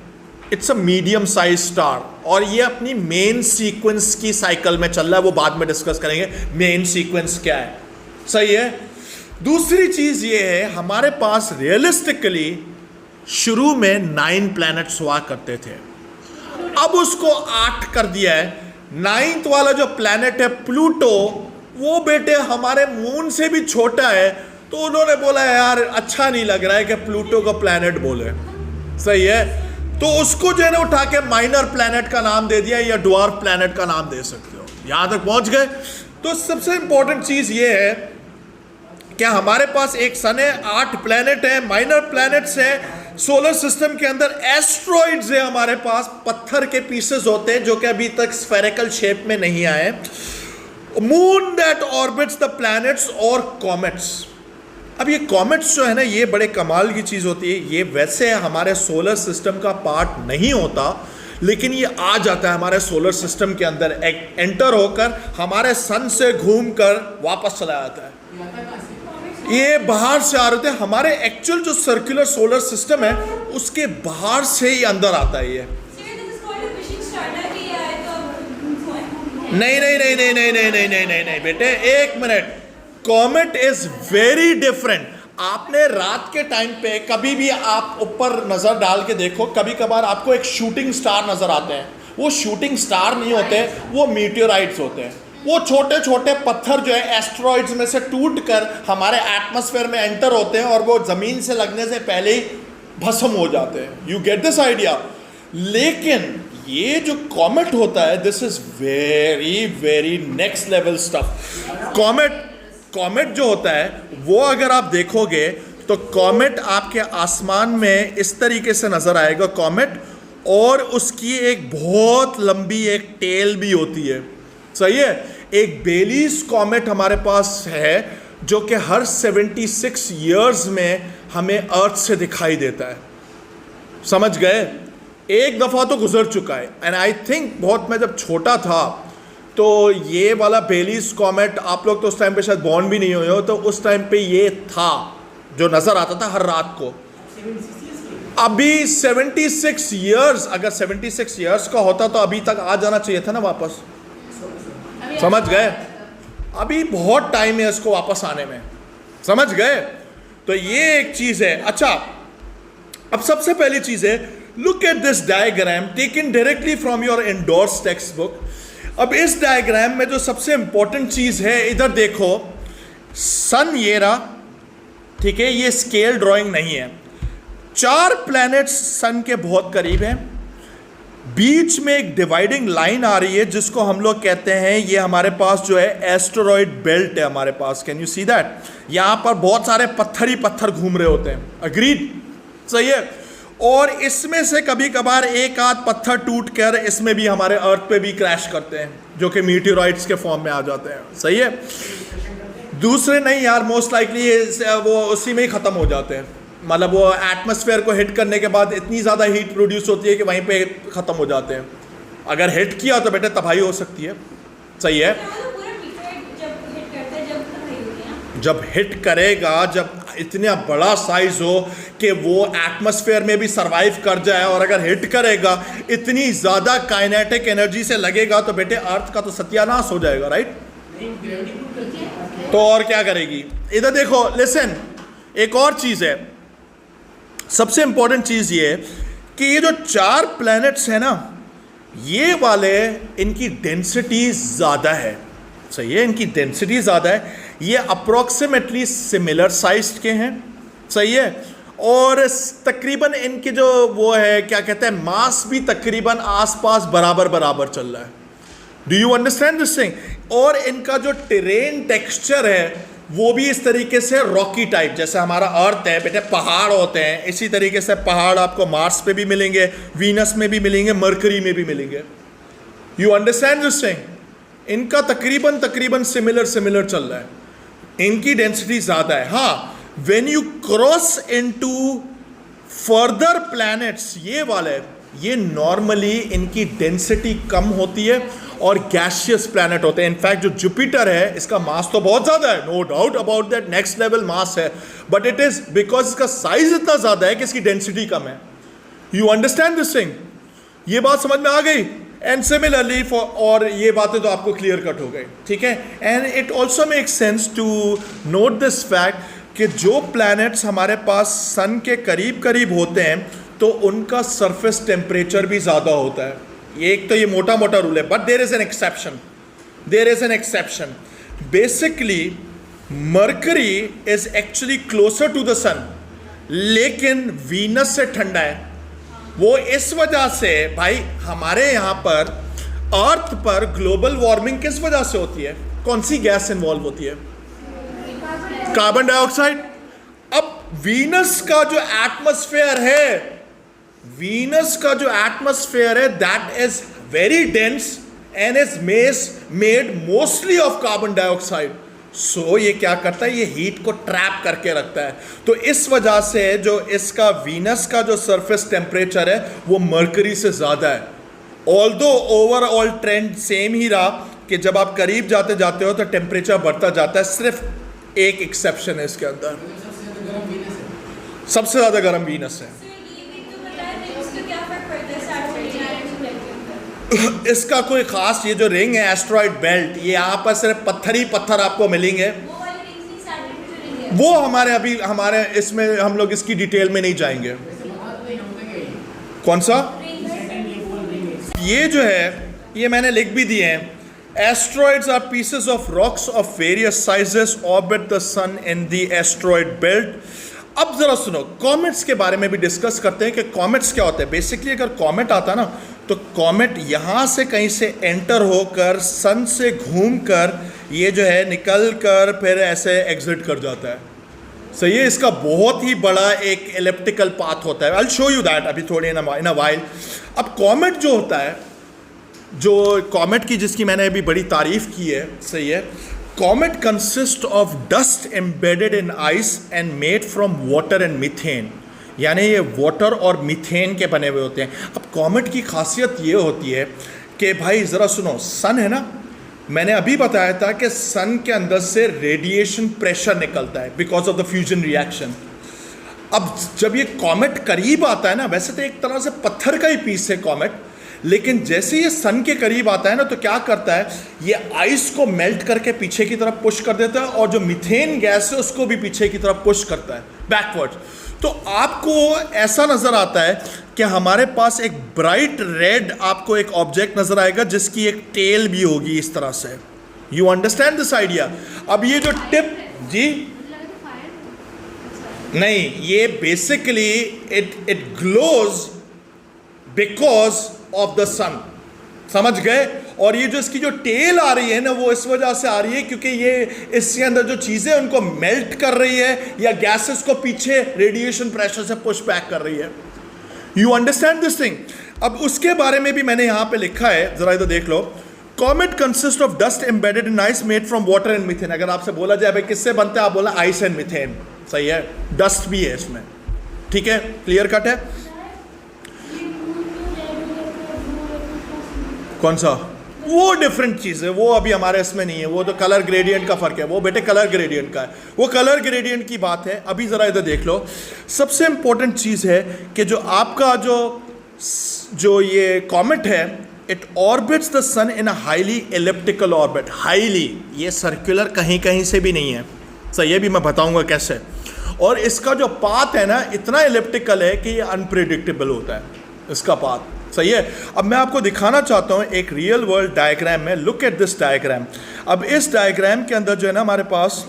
it's a medium size star, और ये अपनी मेन सीक्वेंस की साइकिल में चल रहा है। वो बाद में डिस्कस करेंगे मेन सीक्वेंस क्या है। सही है? दूसरी चीज ये है, हमारे पास रियलिस्टिकली शुरू में 9 प्लैनेट्स हुआ करते थे, अब उसको 8 कर दिया है। 9th वाला जो प्लैनेट है प्लूटो, वो बेटे हमारे मून से भी छोटा है, तो उन्होंने बोला यार अच्छा नहीं लग रहा है कि प्लूटो को प्लैनेट बोले। सही है? तो उसको जो है ना उठा के माइनर प्लैनेट का नाम दे दिया, या ड्वार्फ प्लैनेट का नाम दे सकते हो। यहां तक पहुंच गए? तो सबसे इंपॉर्टेंट चीज ये है क्या हमारे पास एक सन है, 8 प्लैनेट है, माइनर प्लैनेट्स हैं, सोलर सिस्टम के अंदर एस्ट्रॉइड्स है, हमारे पास पत्थर के पीसेस होते हैं जो कि अभी तक स्फेरिकल शेप में नहीं आए, moon that orbits the planets और कॉमेट्स। अब ये कॉमेट्स जो है ना, ये बड़े कमाल की चीज़ होती है। ये वैसे हमारे सोलर सिस्टम का पार्ट नहीं होता, लेकिन ये आ जाता है हमारे सोलर सिस्टम के अंदर, एंटर होकर हमारे सन से घूमकर वापस चला जाता है। ये बाहर से आ रहे थे, हमारे एक्चुअल जो सर्कुलर सोलर सिस्टम है उसके बाहर से ही अंदर आता है। ये नहीं नहीं नहीं नहीं नहीं नहीं नहीं नहीं नहीं बेटे, एक minute, comet is very different. आपने रात के टाइम पे कभी भी आप ऊपर नजर डाल के देखो, कभी कभार आपको एक शूटिंग स्टार नजर आते हैं। वो शूटिंग स्टार नहीं होते, वो मीटियोराइट्स होते हैं। वो छोटे छोटे पत्थर जो है एस्ट्रॉइड्स में से टूट कर हमारे एटमॉस्फेयर में एंटर होते हैं और वो जमीन से लगने से पहले ही भस्म हो जाते हैं। You get this idea? लेकिन ये जो कॉमेट होता है, this is very very next level stuff. Comet जो होता है वो अगर आप देखोगे तो कॉमेट आपके आसमान में इस तरीके से नजर आएगा कॉमेट, और उसकी एक बहुत लंबी एक टेल भी होती है। सही है? एक बेलीज कॉमेट हमारे पास है जो कि हर 76 ईयर्स में हमें अर्थ से दिखाई देता है। समझ गए? एक दफ़ा तो गुजर चुका है, एंड आई थिंक बहुत, मैं जब छोटा था तो ये वाला बेलीज कॉमेट, आप लोग तो उस टाइम पे शायद बॉर्न भी नहीं हुए हो, तो उस टाइम पे ये था जो नज़र आता था हर रात को। अभी 76 ईयर्स, अगर 76 ईयर्स का होता तो अभी तक आ जाना चाहिए था ना वापस। समझ गए? अभी बहुत टाइम है इसको वापस आने में। समझ गए? तो ये एक चीज़ है। अच्छा, अब सबसे पहली चीज़ है, look at this diagram taken directly from your endorsed text book. अब इस डायग्राम में जो सबसे इंपॉर्टेंट चीज है, इधर देखो, सन ये रहा, ठीक है, ये स्केल ड्राइंग नहीं है। 4 प्लैनेट्स सन के बहुत करीब हैं, बीच में एक डिवाइडिंग लाइन आ रही है जिसको हम लोग कहते हैं, ये हमारे पास जो है एस्टेरॉयड बेल्ट है हमारे पास। Can you see that? यहां पर बहुत सारे पत्थर ही पत्थर घूम रहे होते हैं, अग्रीड, सही है। और इसमें से कभी कभार एक आध पत्थर टूट कर इसमें भी हमारे अर्थ पे भी क्रैश करते हैं, जो कि मीटियोराइट्स के फॉर्म में आ जाते हैं, सही है। दूसरे नहीं यार, मोस्ट लाइकली वो उसी में ही ख़त्म हो जाते हैं, मतलब वो एटमॉस्फेयर को हिट करने के बाद इतनी ज़्यादा हीट प्रोड्यूस होती है कि वहीं पे ख़त्म हो जाते हैं। अगर हिट किया तो बेटे तबाही हो सकती है, सही है। जब हिट करेगा, जब इतना बड़ा साइज हो कि वो एटमॉस्फेयर में भी सरवाइव कर जाए, और अगर हिट करेगा इतनी ज़्यादा काइनेटिक एनर्जी से लगेगा तो बेटे अर्थ का तो सत्यानाश हो जाएगा, राइट? तो और क्या करेगी? इधर देखो, लिसन, एक और चीज़ है, सबसे इंपॉर्टेंट चीज़ ये है कि ये जो 4 प्लैनेट्स हैं ना, ये वाले, इनकी डेंसिटी ज़्यादा है, सही है, इनकी डेंसिटी ज़्यादा है। ये अप्रोक्सीमेटली सिमिलर साइज के हैं, सही है, और तकरीबन इनके जो वो है, क्या कहते हैं, मास भी तकरीबन आसपास बराबर बराबर चल रहा है। Do you understand this thing? और इनका जो टेरेन टेक्सचर है वो भी इस तरीके से रॉकी टाइप, जैसे हमारा अर्थ है बेटे, पहाड़ होते हैं, इसी तरीके से पहाड़ आपको मार्स पे भी मिलेंगे, वीनस में भी मिलेंगे, मरकरी में भी मिलेंगे। You understand this thing? इनका तकरीबन सिमिलर चल रहा है, इनकी डेंसिटी ज़्यादा है। हाँ, when you cross into further planets, ये वाले, ये नॉर्मली इनकी डेंसिटी कम होती है और गैशियस प्लैनेट होते हैं। इनफैक्ट जो जुपिटर है, इसका मास तो बहुत ज़्यादा है, no doubt about that, next level mass है, बट इट इज़ बिकॉज इसका साइज इतना ज़्यादा है कि इसकी डेंसिटी कम है। You understand this thing? ये बात समझ में आ गई? एंड सिमिलरली फॉर, और ये बातें तो आपको क्लियर कट हो गई, ठीक है। And it also make sense to note this fact कि जो प्लैनेट्स हमारे पास सन के करीब करीब होते हैं तो उनका सरफेस टेम्परेचर भी ज़्यादा होता है। ये एक तो ये मोटा मोटा रूल है, but there is an exception. Basically Mercury is actually closer to the sun, लेकिन वीनस से ठंडा है। वो इस वजह से भाई, हमारे यहाँ पर अर्थ पर ग्लोबल वार्मिंग किस वजह से होती है? कौन सी गैस इन्वॉल्व होती है? Carbon dioxide. अब वीनस का जो एटमॉस्फेयर है, that is very dense and is made mostly of carbon dioxide. So ये क्या करता है? ये हीट को ट्रैप करके रखता है। तो इस वजह से जो इसका वीनस का जो सरफेस टेम्परेचर है वो मरकरी से ज़्यादा है। ऑल्दो ओवरऑल ट्रेंड सेम ही रहा कि जब आप करीब जाते जाते हो तो टेम्परेचर बढ़ता जाता है। सिर्फ एक एक्सेप्शन है इसके अंदर, सबसे ज़्यादा गर्म वीनस है। इसका कोई खास, ये जो रिंग है एस्टेरॉयड बेल्ट, ये यहाँ पर सिर्फ पत्थर ही पत्थर आपको मिलेंगे। वो हमारे इसमें हम लोग इसकी डिटेल में नहीं जाएंगे। कौन सा? ये जो है, ये मैंने लिख भी दिए हैं। Asteroids are pieces of rocks of various sizes orbit the sun in the asteroid belt. अब जरा सुनो, कॉमेट्स के बारे में भी डिस्कस करते हैं कि कॉमेट्स क्या होते हैं। बेसिकली अगर कॉमेट आता ना, तो कॉमेट यहाँ से कहीं से एंटर होकर सन से घूमकर ये जो है निकल कर फिर ऐसे एग्जिट कर जाता है। सही है, इसका बहुत ही बड़ा एक एलिप्टिकल पाथ होता है। I will show you that अभी थोड़ी इन अ वाइल। अब कॉमेट जो होता है, जो कॉमेट की जिसकी मैंने अभी बड़ी तारीफ की है, सही है, comet consist of dust embedded in ice and made from water and methane. यानी ये वाटर और मीथेन के बने हुए होते हैं। अब कॉमेट की खासियत ये होती है कि भाई ज़रा सुनो, सन है ना, मैंने अभी बताया था कि सन के अंदर से रेडिएशन प्रेशर निकलता है because of the fusion reaction. अब जब ये कॉमेट करीब आता है ना, वैसे तो एक तरह से पत्थर का ही पीस है कॉमेट, लेकिन जैसे ये सन के करीब आता है ना, तो क्या करता है, ये आइस को मेल्ट करके पीछे की तरफ पुश कर देता है, और जो मीथेन गैस है उसको भी पीछे की तरफ पुश करता है, बैकवर्ड। तो आपको ऐसा नजर आता है कि हमारे पास एक ब्राइट रेड आपको एक ऑब्जेक्ट नजर आएगा जिसकी एक टेल भी होगी इस तरह से। You understand this idea? अब ये जो टिप, जी नहीं, ये basically it glows because of the sun, समझ गए? और ये जो इसकी जो टेल आ रही है ना, वो इस वजह से आ रही है क्योंकि ये इसके अंदर जो चीजें उनको मेल्ट कर रही है या गैसेस को पीछे रेडिएशन प्रेशर से पुश बैक कर रही है। You understand this thing? अब उसके बारे में भी मैंने यहां पे लिखा है, जरा इधर देख लो। Comet consist of dust embedded in ice made from water and methane. अगर आपसे बोला जाए भाई किससे बनता है, आप बोला आइस एंड मीथेन, सही है, डस्ट भी है इसमें, ठीक है, क्लियर कट है। कौन सा? वो डिफरेंट चीज़ है, वो अभी हमारे इसमें नहीं है, वो तो कलर ग्रेडियंट का फर्क है, वो बेटे कलर ग्रेडियंट का है, वो कलर ग्रेडियंट की बात है। अभी ज़रा इधर देख लो, सबसे इंपॉर्टेंट चीज़ है कि जो आपका जो ये कॉमेट है, it orbits the sun in a highly elliptical orbit. Highly, ये सर्कुलर कहीं कहीं से भी नहीं है, सही है, भी मैं बताऊंगा कैसे। और इसका जो पाथ है ना, इतना एलिप्टिकल है कि ये अनप्रिडिक्टेबल होता है इसका पाथ, सही है। अब मैं आपको दिखाना चाहता हूं एक रियल वर्ल्ड डायग्राम में। Look at this diagram. अब इस डायग्राम के अंदर जो है ना हमारे पास,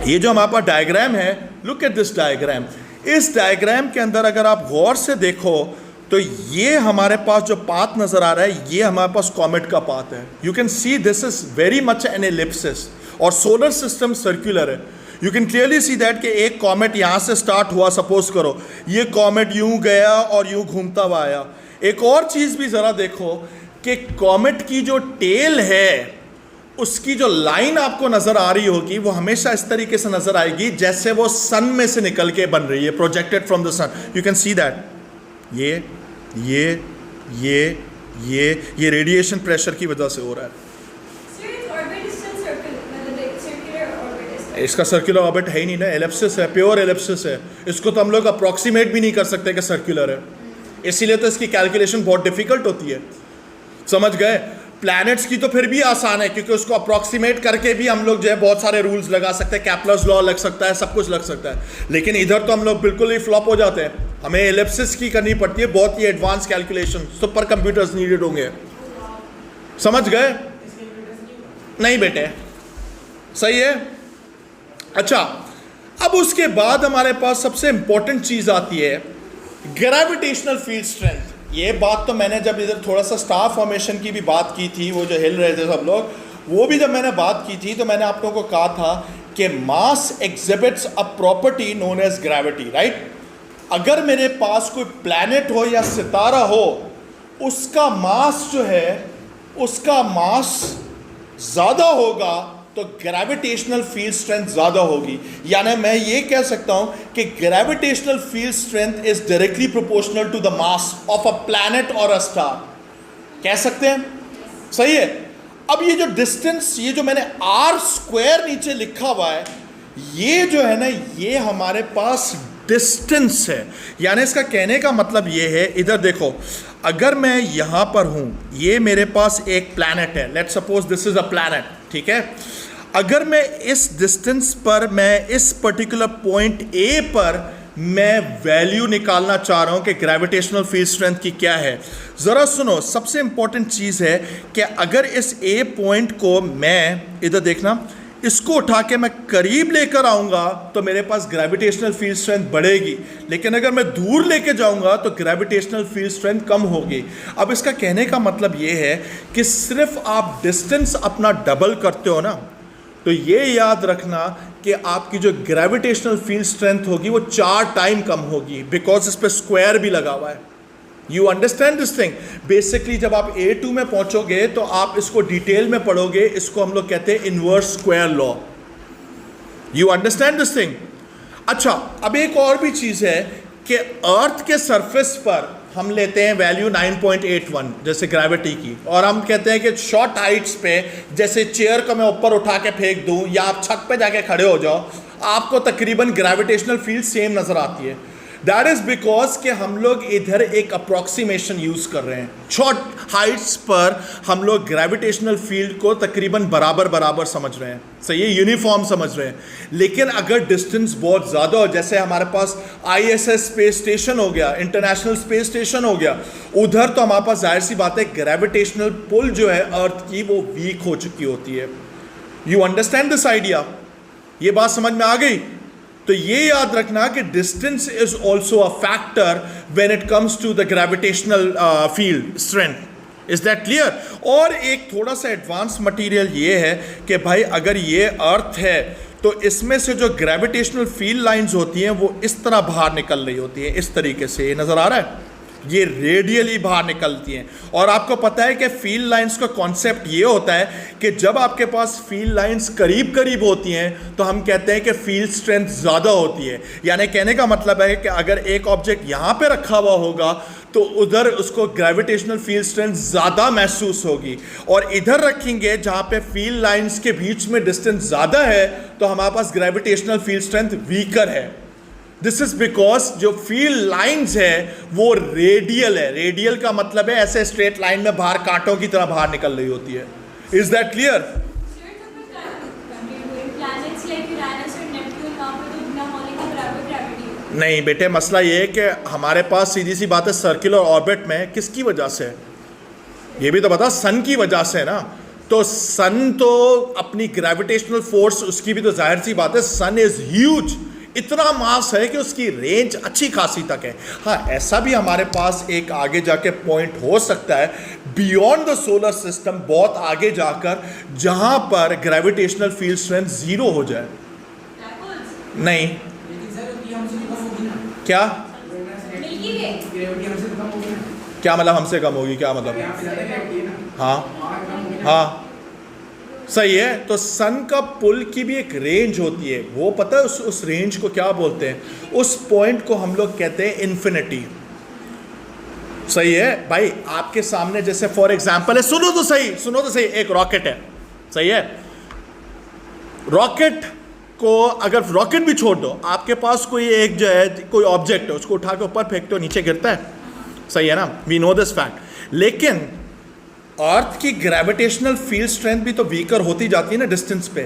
ये जो हमारे पास डायग्राम है, लुक एट दिस डायग्राम। इस डायग्राम के अंदर अगर आप गौर से देखो तो ये हमारे पास जो पाथ नजर आ रहा है, ये हमारे पास कॉमेट का पाथ है। You can see this is very much an ellipsis, और सोलर सिस्टम सर्कुलर है। You can clearly see that कि एक कॉमेट यहाँ से स्टार्ट हुआ, सपोज करो ये कॉमेट यूं गया और यूं घूमता हुआ आया। एक और चीज़ भी ज़रा देखो कि कॉमेट की जो टेल है, उसकी जो लाइन आपको नज़र आ रही होगी, वो हमेशा इस तरीके से नज़र आएगी जैसे वो सन में से निकल के बन रही है, projected from the sun. You can see that ये रेडिएशन प्रेशर की वजह से हो रहा है। इसका सर्कुलर ऑर्बिट है ही नहीं ना, एलिप्सिस है, प्योर एलिप्सिस है। इसको तो हम लोग अप्रॉक्सीमेट भी नहीं कर सकते कि सर्कुलर है, इसीलिए तो इसकी कैलकुलेशन बहुत डिफिकल्ट होती है, समझ गए? प्लैनेट्स की तो फिर भी आसान है क्योंकि उसको अप्रॉक्सीमेट करके भी हम लोग जो है बहुत सारे रूल्स लगा सकते हैं, कैप्लर्स लॉ लग सकता है, सब कुछ लग सकता है। लेकिन इधर तो हम लोग बिल्कुल ही फ्लॉप हो जाते हैं, हमें एलिप्सिस की करनी पड़ती है, बहुत ही advance calculation, super computers needed होंगे, समझ गए? नहीं बेटे, सही है। अच्छा, अब उसके बाद हमारे पास सबसे इंपॉर्टेंट चीज आती है ग्रेविटेशनल फील्ड स्ट्रेंथ। ये बात तो मैंने जब इधर थोड़ा सा स्टार फॉर्मेशन की भी बात की थी, वो जो हिल रहे थे सब लोग, वो भी जब मैंने बात की थी तो मैंने आप लोगों को कहा था कि mass exhibits a property known as gravity, right? अगर मेरे पास कोई प्लैनेट हो या सितारा हो, उसका मास जो है, उसका मास ज़्यादा होगा तो ग्रेविटेशनल फील्ड स्ट्रेंथ ज़्यादा होगी। यानी मैं ये कह सकता हूं कि gravitational field strength is directly proportional to the mass of a planet और अ स्टार, कह सकते हैं, सही है। अब ये जो डिस्टेंस, ये जो मैंने r² नीचे लिखा हुआ है, ये जो है ना, ये हमारे पास डिस्टेंस है। यानी इसका कहने का मतलब ये है, इधर देखो, अगर मैं यहां पर हूं, ये मेरे पास एक प्लैनेट है, let's suppose this is a planet, ठीक है। अगर मैं इस डिस्टेंस पर, मैं इस पर्टिकुलर पॉइंट ए पर मैं वैल्यू निकालना चाह रहा हूं कि ग्रेविटेशनल फील्ड स्ट्रेंथ की क्या है, ज़रा सुनो। सबसे इंपॉर्टेंट चीज़ है कि अगर इस ए पॉइंट को मैं, इधर देखना, इसको उठा के मैं करीब लेकर आऊँगा तो मेरे पास ग्रेविटेशनल फील्ड स्ट्रेंथ बढ़ेगी, लेकिन अगर मैं दूर लेके जाऊँगा तो ग्रेविटेशनल फील्ड स्ट्रेंथ कम होगी। अब इसका कहने का मतलब ये है कि सिर्फ आप डिस्टेंस अपना डबल करते हो ना, तो ये याद रखना कि आपकी जो ग्रेविटेशनल फील्ड स्ट्रेंथ होगी वो 4 टाइम कम होगी, बिकॉज इस पर स्क्वायर भी लगा हुआ है। You understand this thing? Basically जब आप A2 में पहुंचोगे तो आप इसको डिटेल में पढ़ोगे, इसको हम लोग कहते हैं inverse square law. You understand this thing? अच्छा, अब एक और भी चीज़ है कि अर्थ के सरफेस पर हम लेते हैं वैल्यू 9.81 जैसे ग्रेविटी की, और हम कहते हैं कि शॉर्ट हाइट्स पे, जैसे चेयर को मैं ऊपर उठा के फेंक दूं या आप छत पे जाके खड़े हो जाओ, आपको तकरीबन ग्रेविटेशनल फील्ड सेम नज़र आती है। दैट इज बिकॉज कि हम लोग इधर एक अप्रोक्सीमेशन यूज कर रहे हैं। शॉर्ट हाइट्स पर हम लोग ग्रेविटेशनल फील्ड को तकरीबन बराबर बराबर समझ रहे हैं, सही है, यूनिफॉर्म समझ रहे हैं। लेकिन अगर डिस्टेंस बहुत ज़्यादा हो, जैसे हमारे पास ISS स्पेस स्टेशन हो गया, इंटरनेशनल स्पेस स्टेशन हो गया, उधर तो हमारे पास जाहिर सी बात है ग्रेविटेशनल पुल जो है अर्थ की वो वीक हो चुकी होती है। You understand this idea? ये बात समझ में आ गई? तो ये याद रखना कि distance is also a factor when it comes to the gravitational field strength. Is that clear? और एक थोड़ा सा एडवांस मटेरियल ये है कि भाई अगर ये अर्थ है तो इसमें से जो ग्रेविटेशनल फील्ड लाइंस होती हैं वो इस तरह बाहर निकल रही होती हैं, इस तरीके से। ये नज़र आ रहा है? ये रेडियली बाहर निकलती हैं। और आपको पता है कि फील्ड लाइंस का कॉन्सेप्ट ये होता है कि जब आपके पास फील्ड लाइंस करीब करीब होती हैं तो हम कहते हैं कि फील्ड स्ट्रेंथ ज़्यादा होती है। यानी कहने का मतलब है कि अगर एक ऑब्जेक्ट यहाँ पे रखा हुआ होगा तो उधर उसको ग्रेविटेशनल फील्ड स्ट्रेंथ ज़्यादा महसूस होगी, और इधर रखेंगे जहाँ पे फील्ड लाइंस के बीच में डिस्टेंस ज़्यादा है तो हमारे पास ग्रेविटेशनल फील्ड स्ट्रेंथ वीकर है। दिस इज बिकॉज जो फील्ड लाइंस है वो रेडियल है। रेडियल का मतलब है ऐसे स्ट्रेट लाइन में बाहर कांटों की तरह बाहर निकल रही होती है। Is that clear? नहीं बेटे, मसला ये है कि हमारे पास सीधी सी बात है सर्कुलर ऑर्बिट में किसकी वजह से है? ये भी तो बता, सन की वजह से है ना। तो सन तो अपनी ग्रेविटेशनल फोर्स, उसकी भी तो जाहिर सी बात है, सन इज ह्यूज, इतना मास है कि उसकी रेंज अच्छी खासी तक है। हाँ, ऐसा भी हमारे पास एक आगे जाके पॉइंट हो सकता है बियॉन्ड द सोलर सिस्टम, बहुत आगे जाकर, जहां पर ग्रेविटेशनल फील्ड स्ट्रेंथ जीरो हो जाए। नहीं, क्या क्या मतलब हमसे कम होगी? क्या मतलब? हाँ हाँ सही है। तो सन का पुल की भी एक रेंज होती है, वो पता है उस रेंज को क्या बोलते हैं? उस पॉइंट को हम लोग कहते हैं इन्फिनिटी। सही है भाई, आपके सामने जैसे फॉर एग्जांपल है, सुनो तो सही, एक रॉकेट है, सही है। रॉकेट को अगर रॉकेट भी छोड़ दो, आपके पास कोई एक जो है कोई ऑब्जेक्ट है, उसको उठा के ऊपर फेंकते हो, नीचे गिरता है, सही है ना? We know this fact. लेकिन अर्थ की ग्रेविटेशनल फील्ड स्ट्रेंथ भी तो वीकर होती जाती है ना डिस्टेंस पे।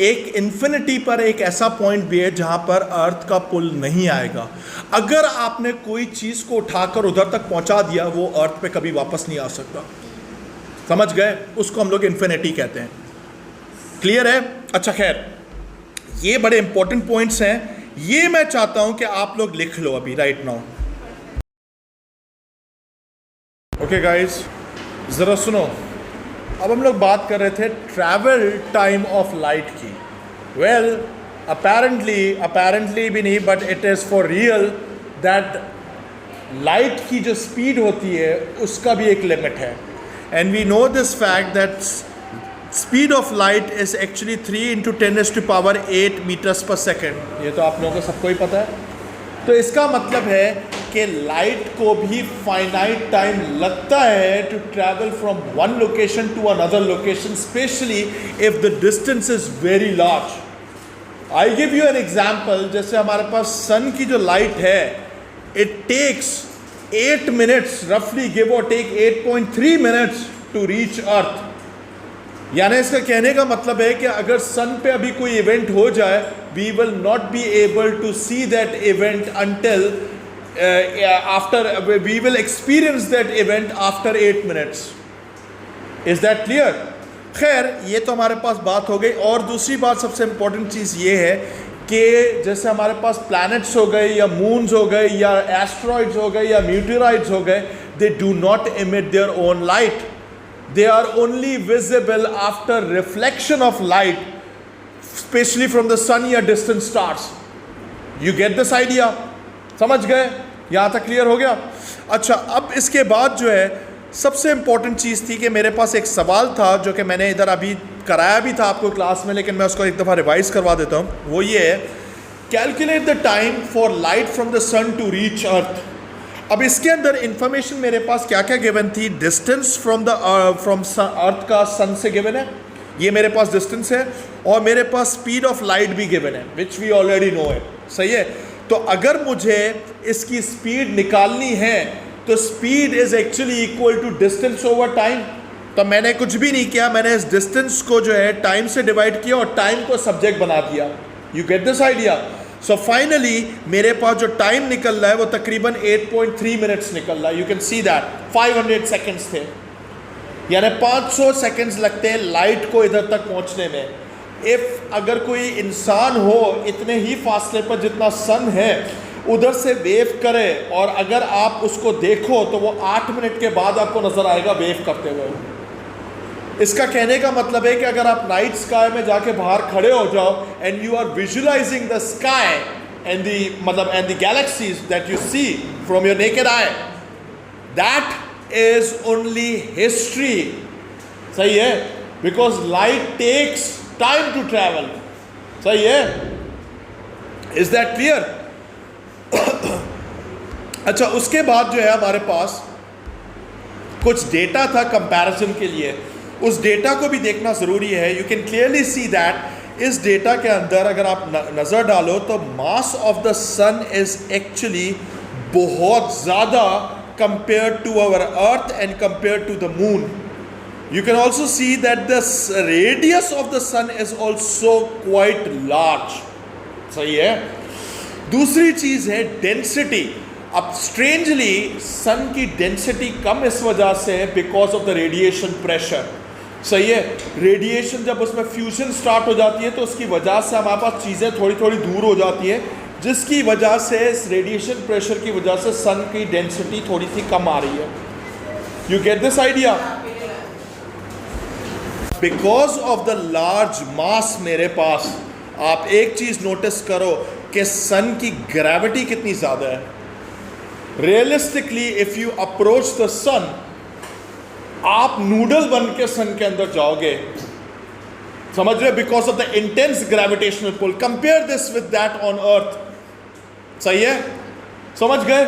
एक इन्फिनिटी पर एक ऐसा पॉइंट भी है जहां पर अर्थ का पुल नहीं आएगा। अगर आपने कोई चीज़ को उठाकर उधर तक पहुंचा दिया, वो अर्थ पे कभी वापस नहीं आ सकता। समझ गए? उसको हम लोग इन्फिनिटी कहते हैं। क्लियर है? अच्छा खैर, ये बड़े इंपॉर्टेंट पॉइंट्स हैं, ये मैं चाहता हूं कि आप लोग लिख लो अभी राइट नाउ। ओके गाइस, ज़रा सुनो। अब हम लोग बात कर रहे थे ट्रैवल टाइम ऑफ लाइट की। वेल अपेरेंटली भी नहीं, but it is for real that light की जो स्पीड होती है उसका भी एक लिमिट है। And we know this fact that speed of light is actually 3 × 10⁸ metres per second. ये तो आप लोगों को सबको ही पता है। तो इसका मतलब है कि लाइट को भी फाइनाइट टाइम लगता है to travel from one location to another location, specially if the distance is very large. I give you an example. जैसे हमारे पास सन की जो लाइट है, इट टेक्स 8 मिनट्स, रफली give or take 8.3 minutes to reach earth. यानी इसका कहने का मतलब है कि अगर सन पे अभी कोई इवेंट हो जाए, we will not be able to see that event until after, we will experience that event after 8 minutes. Is that clear? खैर, ये तो हमारे पास बात हो गई। और दूसरी बात, सबसे इंपॉर्टेंट चीज़ ये है कि जैसे हमारे पास प्लैनेट्स हो गए या मून्स हो गए या एस्ट्रॉइड्स हो गए या मीटेराइड्स हो गए, they do not emit their own light. They are only visible after reflection of light, especially from the sun या distant stars. You get this idea? समझ गए? यहाँ तक क्लियर हो गया? अच्छा, अब इसके बाद जो है सबसे इम्पोर्टेंट चीज़ थी कि मेरे पास एक सवाल था जो कि मैंने इधर अभी कराया भी था आपको क्लास में, लेकिन मैं उसको एक दफ़ा रिवाइज करवा देता हूँ। वो ये है, calculate the time for light from the sun to reach earth. अब इसके अंदर इंफॉर्मेशन मेरे पास क्या क्या गिवन थी? डिस्टेंस फ्रॉम अर्थ का सन से गिवन है, ये मेरे पास डिस्टेंस है, और मेरे पास स्पीड ऑफ लाइट भी गिवन है, विच वी ऑलरेडी नो है। सही है? तो अगर मुझे इसकी स्पीड निकालनी है तो speed is actually equal to distance over time. तो मैंने कुछ भी नहीं किया, मैंने इस डिस्टेंस को जो है टाइम से डिवाइड किया और टाइम को सब्जेक्ट बना दिया। You get this idea? So finally मेरे पास जो टाइम निकल रहा है वो तकरीबन 8.3 मिनट्स निकल रहा है। You can see that 500 seconds थे, यानी 500 सेकेंड्स लगते हैं लाइट को इधर तक पहुंचने में। इफ़ अगर कोई इंसान हो इतने ही फासले पर जितना सन है उधर से वेव करे और अगर आप उसको देखो तो वो 8 मिनट के बाद आपको नज़र आएगा वेव करते हुए। इसका कहने का मतलब है कि अगर आप नाइट स्काई में जाके बाहर खड़े हो जाओ and you are visualising the sky and the galaxies that you see from your naked eye, that is only history. सही है? Because light takes time to travel. सही है? Is that clear? अच्छा, उसके बाद जो है हमारे पास कुछ डेटा था कंपैरिजन के लिए, उस डेटा को भी देखना ज़रूरी है। You can clearly see that इस डेटा के अंदर अगर आप नज़र डालो तो mass of the sun is actually बहुत ज़्यादा compare to our earth and compare to the moon. You can also see that the radius of the sun is also quite large. सही है? दूसरी चीज़ है डेंसिटी। अब स्ट्रेंजली सन की density कम इस वजह से है because of the radiation pressure. सही है? रेडिएशन जब उसमें फ्यूजन स्टार्ट हो जाती है तो उसकी वजह से हमारे पास चीज़ें थोड़ी थोड़ी दूर हो जाती है, जिसकी वजह से इस रेडिएशन प्रेशर की वजह से सन की डेंसिटी थोड़ी सी कम आ रही है। You get this idea? Because of the large मास मेरे पास, आप एक चीज़ नोटिस करो कि सन की ग्रेविटी कितनी ज़्यादा है। Realistically if you approach the sun, आप नूडल बन के सन के अंदर जाओगे, समझ रहे? Because of the intense gravitational pull. Compare this with that on earth. सही है? समझ गए?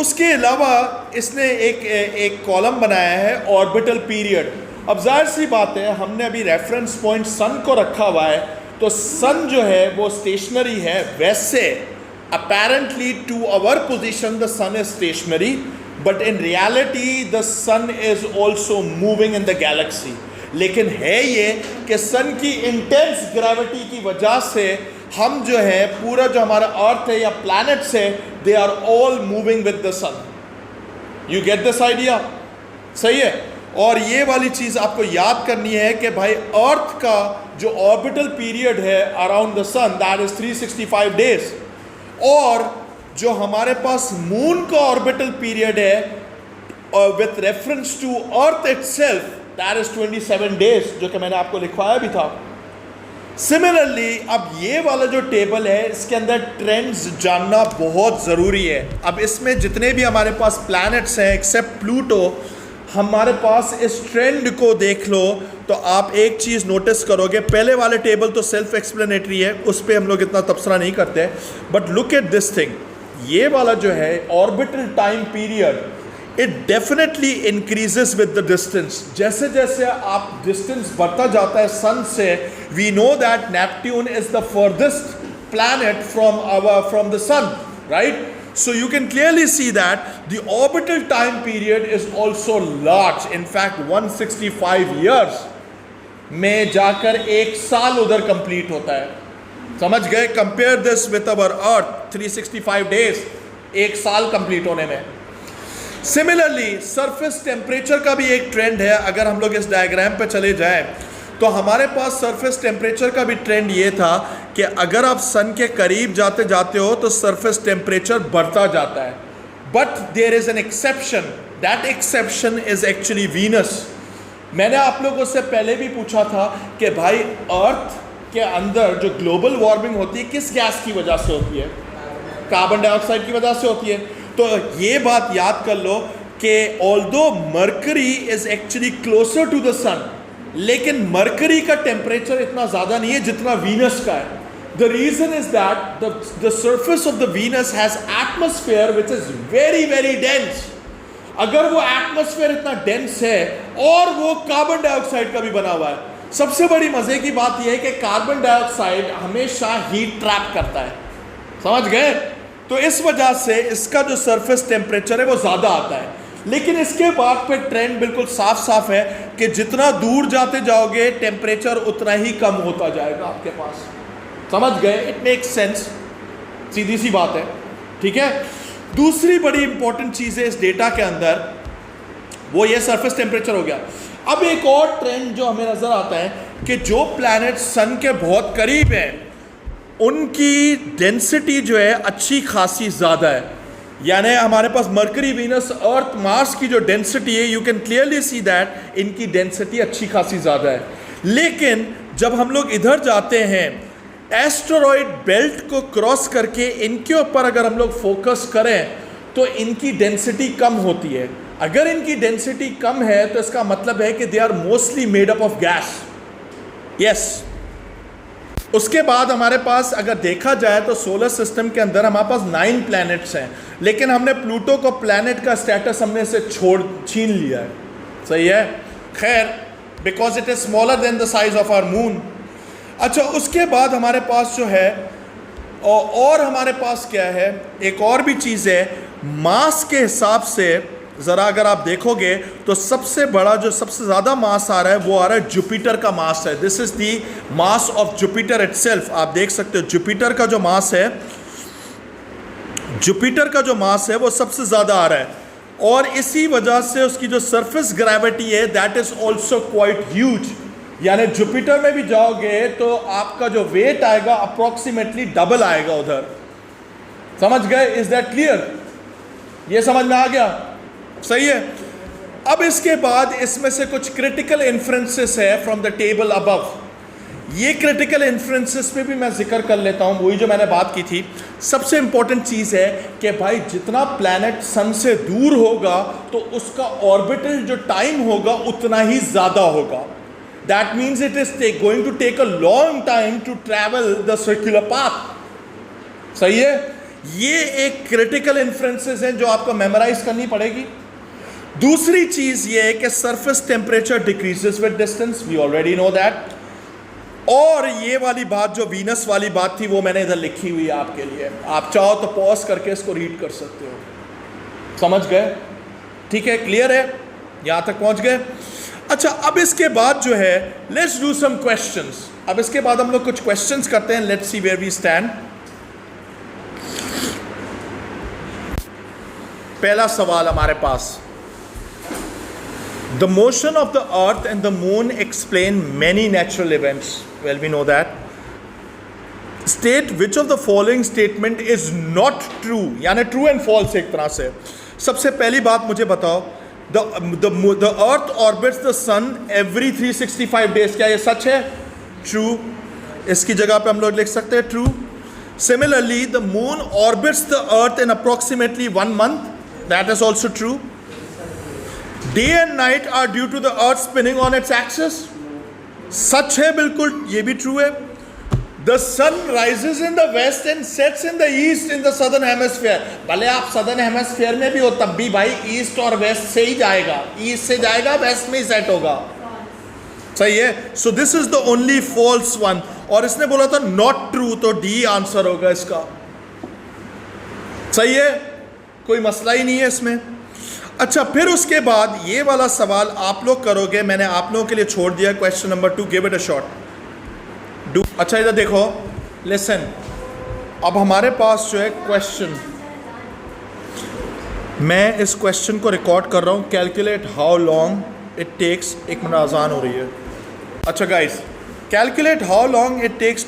उसके अलावा इसने एक कॉलम बनाया है ऑर्बिटल पीरियड। अब जाहिर सी बात है, हमने अभी रेफरेंस पॉइंट सन को रखा हुआ है तो सन जो है वो स्टेशनरी है। वैसे apparently to our position the sun is stationary, but in reality the sun is also moving in the galaxy। लेकिन है ये कि सन की इंटेंस ग्रेविटी की वजह से हम जो है पूरा जो हमारा अर्थ है या प्लैनेट्स है, they are all moving with the sun. You get this idea? सही है? और ये वाली चीज़ आपको याद करनी है कि भाई अर्थ का जो ऑर्बिटल पीरियड है around the sun that is 365 days, और जो हमारे पास मून का ऑर्बिटल पीरियड है with reference to earth itself that is 27 days, जो कि मैंने आपको लिखवाया भी था। सिमिलरली अब ये वाला जो टेबल है इसके अंदर ट्रेंड्स जानना बहुत ज़रूरी है। अब इसमें जितने भी हमारे पास प्लैनेट्स हैं एक्सेप्ट प्लूटो, हमारे पास इस ट्रेंड को देख लो तो आप एक चीज़ नोटिस करोगे। पहले वाले टेबल तो सेल्फ एक्सप्लेनेटरी है, उस पर हम लोग इतना तबसरा नहीं करते, but look at this thing. ये वाला जो है orbital time period, it definitely increases with the distance. जैसे जैसे आप डिस्टेंस बढ़ता जाता है सन से, we know that Neptune is the furthest planet from the sun, right? So you can clearly see that the orbital time period is also large. In fact 165 years में जाकर एक साल उधर कंप्लीट होता है। समझ गए? Compare this with our earth 365 days, एक साल कंप्लीट होने में। सिमिलरली सरफेस टेम्परेचर का भी एक ट्रेंड है। अगर हम लोग इस डायग्राम पे चले जाएं तो हमारे पास सरफेस टेम्परेचर का भी ट्रेंड ये था कि अगर आप सन के करीब जाते जाते हो तो सरफेस टेम्परेचर बढ़ता जाता है। But there is an exception, that exception is actually Venus. मैंने आप लोगों से पहले भी पूछा था कि भाई अर्थ के अंदर जो ग्लोबल वार्मिंग होती है किस गैस की वजह से होती है? कार्बन डाइऑक्साइड की वजह से होती है। तो ये बात याद कर लो कि although Mercury is actually closer to the sun, लेकिन मरकरी का टेम्परेचर इतना ज़्यादा नहीं है जितना वीनस का है। The reason is that the surface of the Venus has atmosphere which is very very dense. अगर वो एटमॉस्फेयर इतना डेंस है और वो कार्बन डाइऑक्साइड का भी बना हुआ है, सबसे बड़ी मज़े की बात यह है कि कार्बन डाइऑक्साइड हमेशा हीट ट्रैप करता है। समझ गए? तो इस वजह से इसका जो सरफेस टेम्परेचर है वो ज़्यादा आता है। लेकिन इसके बाद पे ट्रेंड बिल्कुल साफ साफ है कि जितना दूर जाते जाओगे टेम्परेचर उतना ही कम होता जाएगा आपके पास। समझ गए? इट मेक्स सेंस, सीधी सी बात है, ठीक है। दूसरी बड़ी इंपॉर्टेंट चीज़ है इस डेटा के अंदर, वो ये सरफेस टेम्परेचर हो गया। अब एक और ट्रेंड जो हमें नज़र आता है कि जो प्लैनेट सन के बहुत करीब हैं उनकी डेंसिटी जो है अच्छी खासी ज़्यादा है। यानी हमारे पास मरकरी, वीनस, अर्थ, मार्स की जो डेंसिटी है, you can clearly see that इनकी डेंसिटी अच्छी खासी ज़्यादा है। लेकिन जब हम लोग इधर जाते हैं एस्टेरॉयड बेल्ट को क्रॉस करके इनके ऊपर अगर हम लोग फोकस करें तो इनकी डेंसिटी कम होती है। अगर इनकी डेंसिटी कम है तो इसका मतलब है कि they are mostly made up of gas. Yes. उसके बाद हमारे पास अगर देखा जाए तो सोलर सिस्टम के अंदर हमारे पास 9 प्लैनेट्स हैं, लेकिन हमने प्लूटो को प्लैनेट का स्टेटस हमने से छीन लिया है। सही है? खैर, because it is smaller than the size of our moon. अच्छा, उसके बाद हमारे पास जो है और हमारे पास क्या है, एक और भी चीज़ है, मास के हिसाब से ज़रा अगर आप देखोगे तो सबसे बड़ा जो सबसे ज़्यादा मास आ रहा है वो आ रहा है जुपिटर का मास है। This is the mass of Jupiter itself. आप देख सकते हो जुपिटर का जो मास है, जुपिटर का जो मास है वो सबसे ज़्यादा आ रहा है, और इसी वजह से उसकी जो सरफेस ग्रेविटी है that is also quite huge. यानी जुपिटर में भी जाओगे तो आपका जो वेट आएगा अप्रॉक्सीमेटली डबल आएगा उधर। समझ गए? Is that clear? ये समझ में आ गया? सही है। अब इसके बाद इसमें से कुछ क्रिटिकल इन्फ्रेंसेस है फ्रॉम द टेबल अबव। ये क्रिटिकल इन्फ्रेंसेस पे भी मैं जिक्र कर लेता हूँ, वही जो मैंने बात की थी। सबसे इंपॉर्टेंट चीज़ है कि भाई जितना प्लैनेट सन से दूर होगा तो उसका ऑर्बिटल जो टाइम होगा उतना ही ज़्यादा होगा। That means it is going to take a long time to travel the circular path. सही है? ये एक क्रिटिकल इन्फ्रेंसेस हैं जो आपको मेमोराइज करनी पड़ेगी। दूसरी चीज़ ये है कि surface temperature decreases with distance, we already know that. और ये वाली बात जो वीनस वाली बात थी वो मैंने इधर लिखी हुई है आपके लिए, आप चाहो तो पॉज करके इसको रीड कर सकते हो। समझ गए? ठीक है, क्लियर है? यहाँ तक पहुँच गए? अच्छा, अब इसके बाद जो है लेट्स डू सम क्वेश्चंस। अब इसके बाद हम लोग कुछ क्वेश्चंस करते हैं। Let's see where we stand. पहला सवाल हमारे पास, the motion of the earth and the moon explain many natural events. Well, we know that. State which of the following statement is not true, यानी true and false एक तरह से। सबसे पहली बात मुझे बताओ, the earth orbits the sun every 365 days, क्या ये सच है? True। इसकी जगह पे हम लोग लिख सकते हैं true। Similarly, the moon orbits the earth in approximately 1 month, that is also true। Day and night are due to the earth spinning on its axis, सच है बिल्कुल, ये भी ट्रू है। The sun rises in the west and sets in the east in the southern hemisphere। भले आप southern hemisphere में भी हो तब भी भाई ईस्ट और वेस्ट से ही जाएगा, ईस्ट से जाएगा वेस्ट में ही सेट होगा। सही है? So this is the only false one। और इसने बोला था not true, तो डी आंसर होगा इसका। सही है, कोई मसला ही नहीं है इसमें। अच्छा, फिर उसके बाद ये वाला सवाल आप लोग करोगे, मैंने आप लोगों के लिए छोड़ दिया question number 2, give it a shot. Do. अच्छा, इधर देखो, लिसन। अब हमारे पास जो है क्वेश्चन, मैं इस क्वेश्चन को रिकॉर्ड कर रहा हूँ। Calculate how long it takes, एक मिनट आज़ान हो रही है। अच्छा guys, calculate how long it takes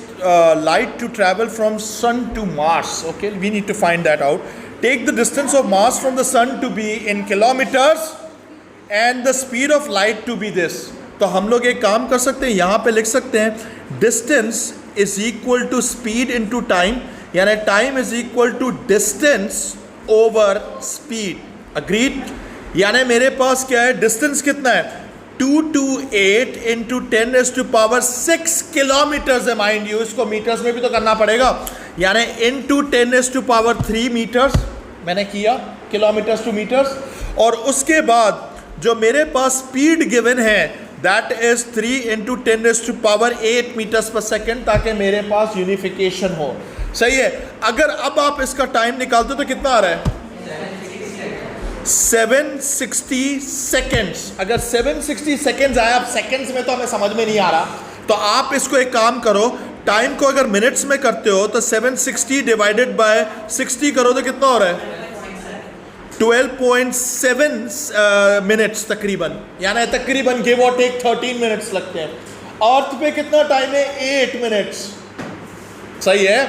light to travel from sun to Mars. Okay, we need to find that out. Take the distance of Mars from the sun to be in kilometers and the speed of light to be this। तो हम लोग एक काम कर सकते हैं, यहाँ पे लिख सकते हैं distance is equal to speed into time, यानी time is equal to distance over speed। Agreed? यानी मेरे पास क्या है, distance कितना है, 228 into 10 raised to power 6 kilometres है। माइंड यू, इसको मीटर्स में भी तो करना पड़ेगा, यानी into 10 raised to power 3 metres मैंने किया, किलोमीटर्स टू मीटर्स। और उसके बाद जो मेरे पास स्पीड गिवन है that is 3 into 10 raised to power 8 metres per second, ताकि मेरे पास यूनिफिकेशन हो। सही है। अगर अब आप इसका टाइम निकालते हो तो कितना आ रहा है? 760 सेकेंड्स। अगर 760 सेकेंड्स आया, अब सेकेंड्स में तो हमें समझ में नहीं आ रहा, तो आप इसको एक काम करो, टाइम को अगर मिनट्स में करते हो तो 760 डिवाइडेड बाय 60 करो तो कितना हो रहा है? 12.7 मिनट्स तकरीबन, यानी तकरीबन गिव और टेक 13 मिनट्स लगते हैं। अर्थ पे कितना टाइम है? 8 मिनट्स। सही है,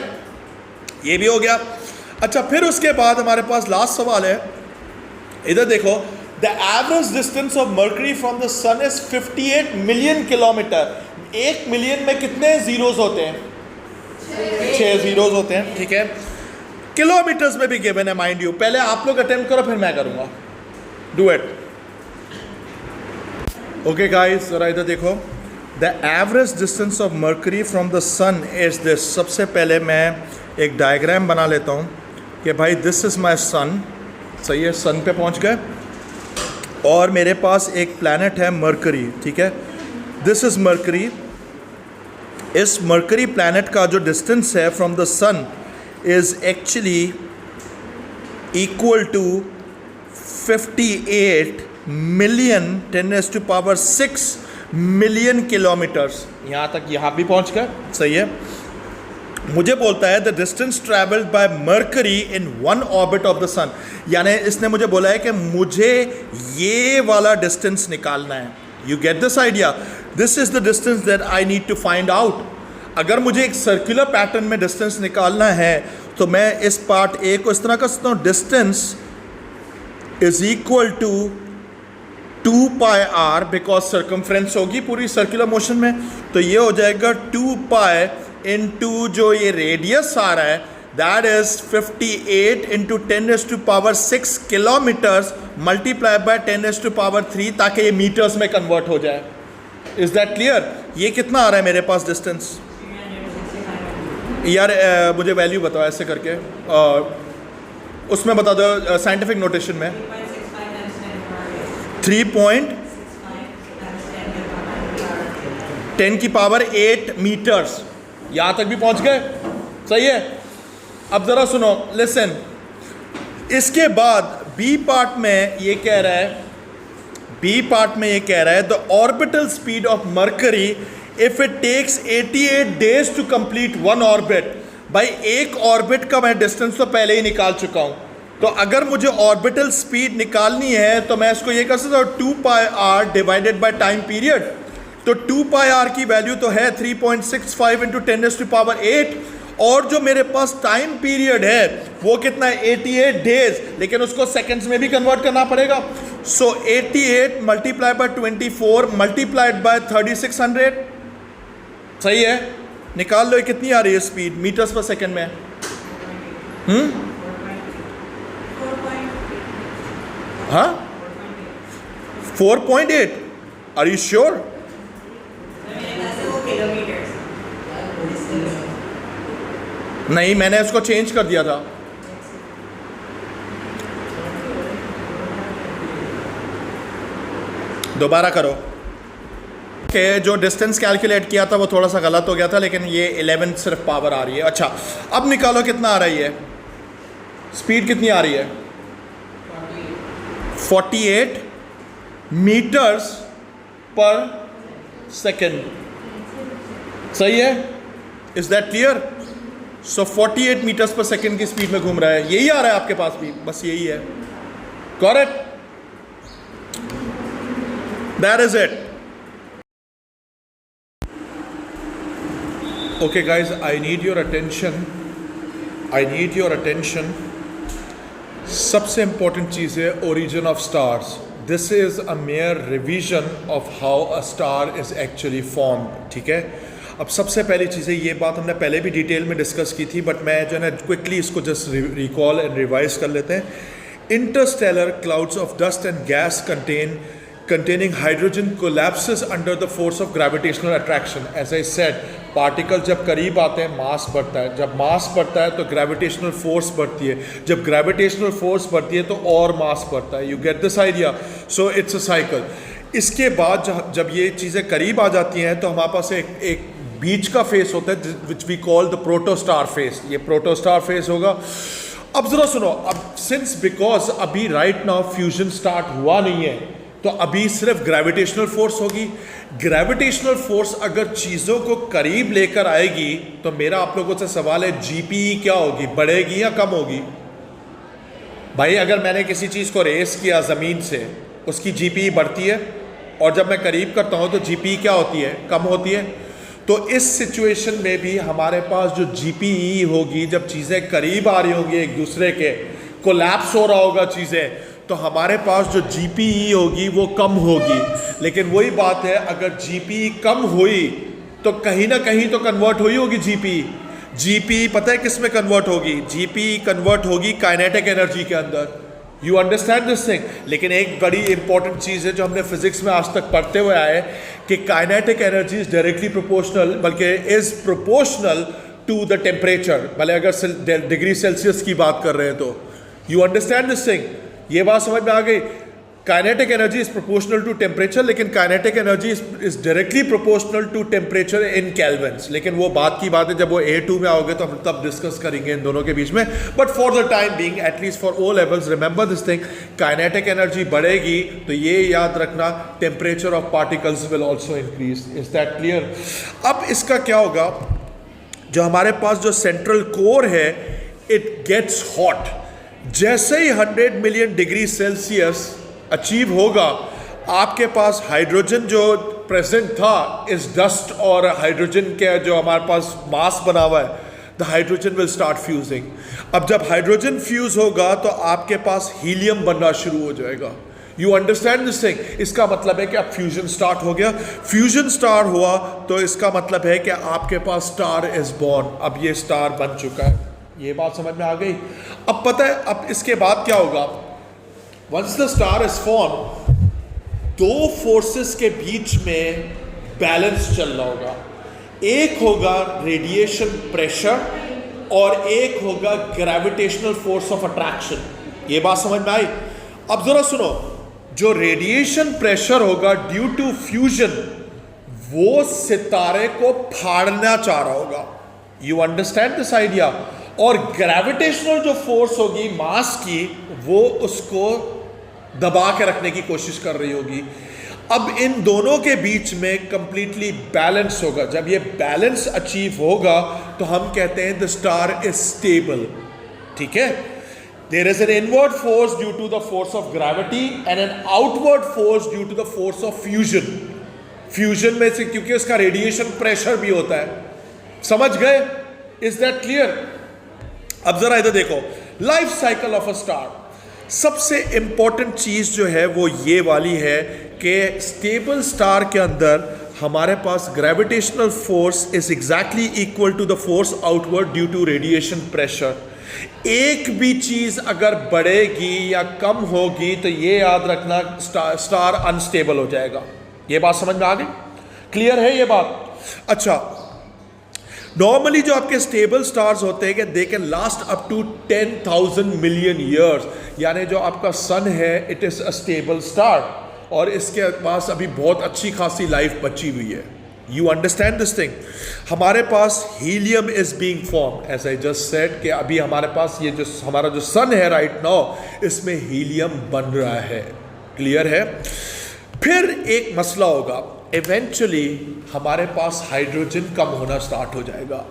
ये भी हो गया। अच्छा, फिर उसके बाद हमारे पास लास्ट सवाल है, इधर देखो। The average distance of Mercury from the sun is 58 million kilometre. 1 million में कितने जीरोस होते हैं? 6 जीरोस होते हैं, ठीक है। किलोमीटर्स में भी गिवन है, माइंड यू। पहले आप लोग अटेम्प्ट करो, फिर मैं करूंगा। Do it. ओके गाइस, जरा इधर देखो। The average distance of Mercury from the sun is this. सबसे पहले मैं एक डायग्राम बना लेता हूँ कि भाई दिस इज माई सन। सही है, सन पे पहुँच गए और मेरे पास एक प्लैनेट है मर्करी, ठीक है। This is Mercury. इस मर्करी प्लैनेट का जो डिस्टेंस है from the sun is actually equal to 58 million 10⁻⁶ million kilometres. यहाँ तक, यहाँ भी पहुँच गए। सही है। मुझे बोलता है the distance travelled by Mercury in one orbit of the sun, यानी इसने मुझे बोला है कि मुझे ये वाला डिस्टेंस निकालना है। You get this idea? This is the distance that I need to find out. अगर मुझे एक सर्कुलर पैटर्न में डिस्टेंस निकालना है तो मैं इस पार्ट ए को इस तरह कर सकता हूँ, distance is equal to 2πr, because circumference होगी पूरी सर्कुलर मोशन में, तो ये हो जाएगा 2π इंटू जो ये रेडियस आ रहा है, that is 58 into 10⁻⁶ kilometres multiply by 10⁻3, ताकि ये मीटर्स में कन्वर्ट हो जाए। Is that clear? ये कितना आ रहा है मेरे पास डिस्टेंस? यार मुझे वैल्यू बताओ ऐसे करके, उसमें बता दो साइंटिफिक नोटेशन में। 3.10⁸ मीटर्स। यहाँ तक भी पहुँच गए? सही है। अब ज़रा सुनो, लिसन। इसके बाद बी पार्ट में ये कह रहा है, the orbital speed of Mercury if it takes 88 days to complete one orbit. भाई एक ऑर्बिट का मैं डिस्टेंस तो पहले ही निकाल चुका हूँ, तो अगर मुझे ऑर्बिटल स्पीड निकालनी है तो मैं इसको ये कर सकता हूँ 2πr divided by time period. तो 2πr की वैल्यू तो है 3.65 इंटू 10⁸, और जो मेरे पास टाइम पीरियड है वो कितना है? 88 डेज, लेकिन उसको सेकंड्स में भी कन्वर्ट करना पड़ेगा। सो 88 मल्टीप्लाई बाय 24 मल्टीप्लाइड बाय 3600। सही है, निकाल लो ये कितनी आ रही है स्पीड मीटर्स पर सेकंड में। 4.8। Are you sure? नहीं, मैंने उसको चेंज कर दिया था। दोबारा करो कि जो डिस्टेंस कैलकुलेट किया था वो थोड़ा सा गलत हो गया था, लेकिन ये 11 सिर्फ पावर आ रही है। अच्छा, अब निकालो कितना आ रही है स्पीड, कितनी आ रही है? 48 मीटर्स पर सेकेंड। सही है? Is that clear? So 48 metres per second की स्पीड में घूम रहा है। यही आ रहा है आपके पास भी, बस यही है। Correct? That is it. Okay guys, I need your attention. सबसे इंपॉर्टेंट चीज़ है origin of stars. This is a mayor revision of how a star is actually form. ठीक है, अब सबसे पहली चीज़ है, ये बात हमने पहले भी डिटेल में डिस्कस की थी, बट मैं जो है ना क्विकली इसको जस्ट रिकॉल एंड रिवाइज कर लेते हैं। Interstellar clouds of dust and gas containing hydrogen collapses under the force of gravitational attraction. As I said, particle जब करीब आते हैं मास बढ़ता है, जब मास बढ़ता है तो ग्रेविटेशनल फोर्स बढ़ती है, जब ग्रेविटेशनल फोर्स बढ़ती है तो और मास बढ़ता है। You get this idea? So it's a cycle. इसके बाद जब ये चीज़ें करीब आ जाती हैं तो हमारे पास एक बीच का फेस होता है which we call the protostar phase, ये प्रोटोस्टार फेस होगा। अब जरा सुनो, अब सिंस बिकॉज अभी राइट नाउ फ्यूजन स्टार्ट हुआ नहीं है, तो अभी सिर्फ ग्रेविटेशनल फोर्स होगी। ग्रेविटेशनल फोर्स अगर चीज़ों को करीब लेकर आएगी तो मेरा आप लोगों से सवाल है, जीपीई क्या होगी, बढ़ेगी या कम होगी? भाई अगर मैंने किसी चीज़ को रेस किया ज़मीन से, उसकी जीपीई बढ़ती है, और जब मैं करीब करता हूँ तो जीपीई क्या होती है, कम होती है। तो इस सिचुएशन में भी हमारे पास जो जीपीई होगी, जब चीज़ें करीब आ रही होंगी एक दूसरे के, कोलैप्स हो रहा होगा चीज़ें, तो हमारे पास जो जीपीई होगी वो कम होगी। लेकिन वही बात है, अगर जीपीई कम हुई तो कहीं ना कहीं तो कन्वर्ट हुई होगी जीपीई। जीपीई पता है किस में कन्वर्ट होगी? जीपीई कन्वर्ट होगी काइनेटिक एनर्जी के अंदर। You understand this thing? लेकिन एक बड़ी इंपॉर्टेंट चीज़ है जो हमने फिजिक्स में आज तक पढ़ते हुए आए, कि kinetic energy is directly proportional, बल्कि is proportional to the temperature. भले अगर डिग्री सेल्सियस की बात कर रहे हैं तो यू अंडरस्टैंड दिस थिंग? ये बात समझ में आ गई? Kinetic energy is proportional to temperature, लेकिन kinetic energy is directly proportional to temperature in kelvins. लेकिन वो बात की बात है, जब वो A2 में आओगे तो हम तब डिस्कस करेंगे इन दोनों के बीच में। But for the time being, at least for O levels, remember this thing, kinetic energy बढ़ेगी तो ये याद रखना, temperature of particles will also increase. Is that clear? अब इसका क्या होगा, जो हमारे पास जो सेंट्रल कोर है, इट गेट्स हॉट। जैसे ही 100 मिलियन डिग्री सेल्सियस अचीव होगा, आपके पास हाइड्रोजन जो प्रेजेंट था इस डस्ट और हाइड्रोजन के जो हमारे पास मास बना हुआ है, the hydrogen will start fusing. अब जब हाइड्रोजन फ्यूज होगा तो आपके पास हीलियम बनना शुरू हो जाएगा। You understand this thing? इसका मतलब है कि अब फ्यूजन स्टार्ट हो गया। फ्यूजन स्टार्ट हुआ तो इसका मतलब है कि आपके पास स्टार इज बॉर्न। अब ये स्टार बन चुका है। ये बात समझ में आ गई? अब पता है अब इसके बाद क्या होगा? Once the star is form, दो फोर्सेस के बीच में बैलेंस चल रहा होगा। एक होगा रेडिएशन प्रेशर और एक होगा ग्रेविटेशनल फोर्स ऑफ अट्रैक्शन। ये बात समझ में आई? अब जरा सुनो, जो रेडिएशन प्रेशर होगा ड्यू टू फ्यूजन, वो सितारे को फाड़ना चाह रहा होगा। You understand this idea? और ग्रेविटेशनल जो फोर्स होगी मास की, वो उसको दबा के रखने की कोशिश कर रही होगी। अब इन दोनों के बीच में कंप्लीटली बैलेंस होगा। जब ये बैलेंस अचीव होगा तो हम कहते हैं द स्टार इज स्टेबल। ठीक है? There is an inward force due to the force of gravity and an outward force due to the force of fusion. Fusion में से क्योंकि उसका रेडिएशन प्रेशर भी होता है। समझ गए? Is that clear? अब जरा इधर देखो, life cycle of a star. सबसे इंपॉर्टेंट चीज जो है वो ये वाली है कि स्टेबल स्टार के अंदर हमारे पास gravitational force is exactly equal to the force outward due to radiation pressure. एक भी चीज अगर बढ़ेगी या कम होगी तो ये याद रखना, स्टार अनस्टेबल हो जाएगा। ये बात समझ में आ गई? क्लियर है ये बात? अच्छा, नॉर्मली जो आपके स्टेबल स्टार्स होते हैं कि they can last up to 10,000 million years, यानी जो आपका सन है it is a stable star और इसके पास अभी बहुत अच्छी खासी लाइफ बची हुई है। You understand this thing? हमारे पास helium is being form, as I just said कि अभी हमारे पास ये जो हमारा जो सन है राइट नाउ, इसमें हीलियम बन रहा है। क्लियर है? फिर एक मसला होगा, इवेंचुअली हमारे पास हाइड्रोजन कम होना स्टार्ट हो जाएगा।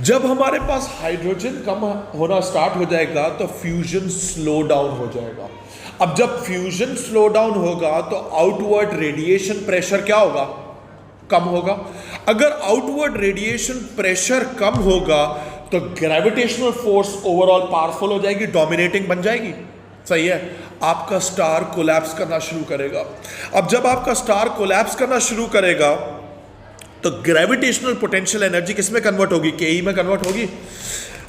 जब हमारे पास हाइड्रोजन कम होना स्टार्ट हो जाएगा तो फ्यूजन स्लो डाउन हो जाएगा। अब जब फ्यूजन स्लो डाउन होगा तो आउटवर्ड रेडिएशन प्रेशर क्या होगा? कम होगा। अगर आउटवर्ड रेडिएशन प्रेशर कम होगा तो ग्रेविटेशनल फोर्स ओवरऑल पावरफुल हो जाएगी, डोमिनेटिंग बन जाएगी। सही है? आपका स्टार कोलैप्स करना शुरू करेगा। अब जब आपका स्टार कोलैप्स करना शुरू करेगा तो ग्रेविटेशनल पोटेंशियल एनर्जी किस में कन्वर्ट होगी? के में कन्वर्ट होगी।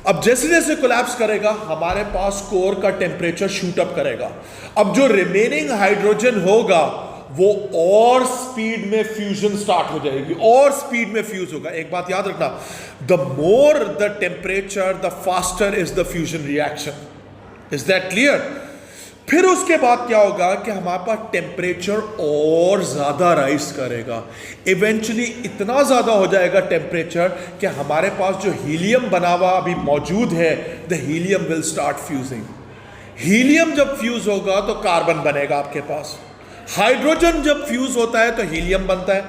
अब जैसे जैसे कोलैप्स करेगा हमारे पास कोर का टेम्परेचर शूट अप करेगा। अब जो रिमेनिंग हाइड्रोजन होगा वो और स्पीड में फ्यूजन स्टार्ट हो जाएगी, और स्पीड में फ्यूज होगा। एक बात याद रखना, the more the temperature the faster is the fusion reaction. Is that clear? फिर उसके बाद क्या होगा कि हमारे पास टेम्परेचर और ज़्यादा राइज करेगा, इवेंचुअली इतना ज़्यादा हो जाएगा टेम्परेचर कि हमारे पास जो हीलियम बना हुआ अभी मौजूद है, the helium will start fusing. Helium जब फ्यूज होगा तो कार्बन बनेगा आपके पास, हाइड्रोजन जब फ्यूज होता है तो हीलियम बनता है,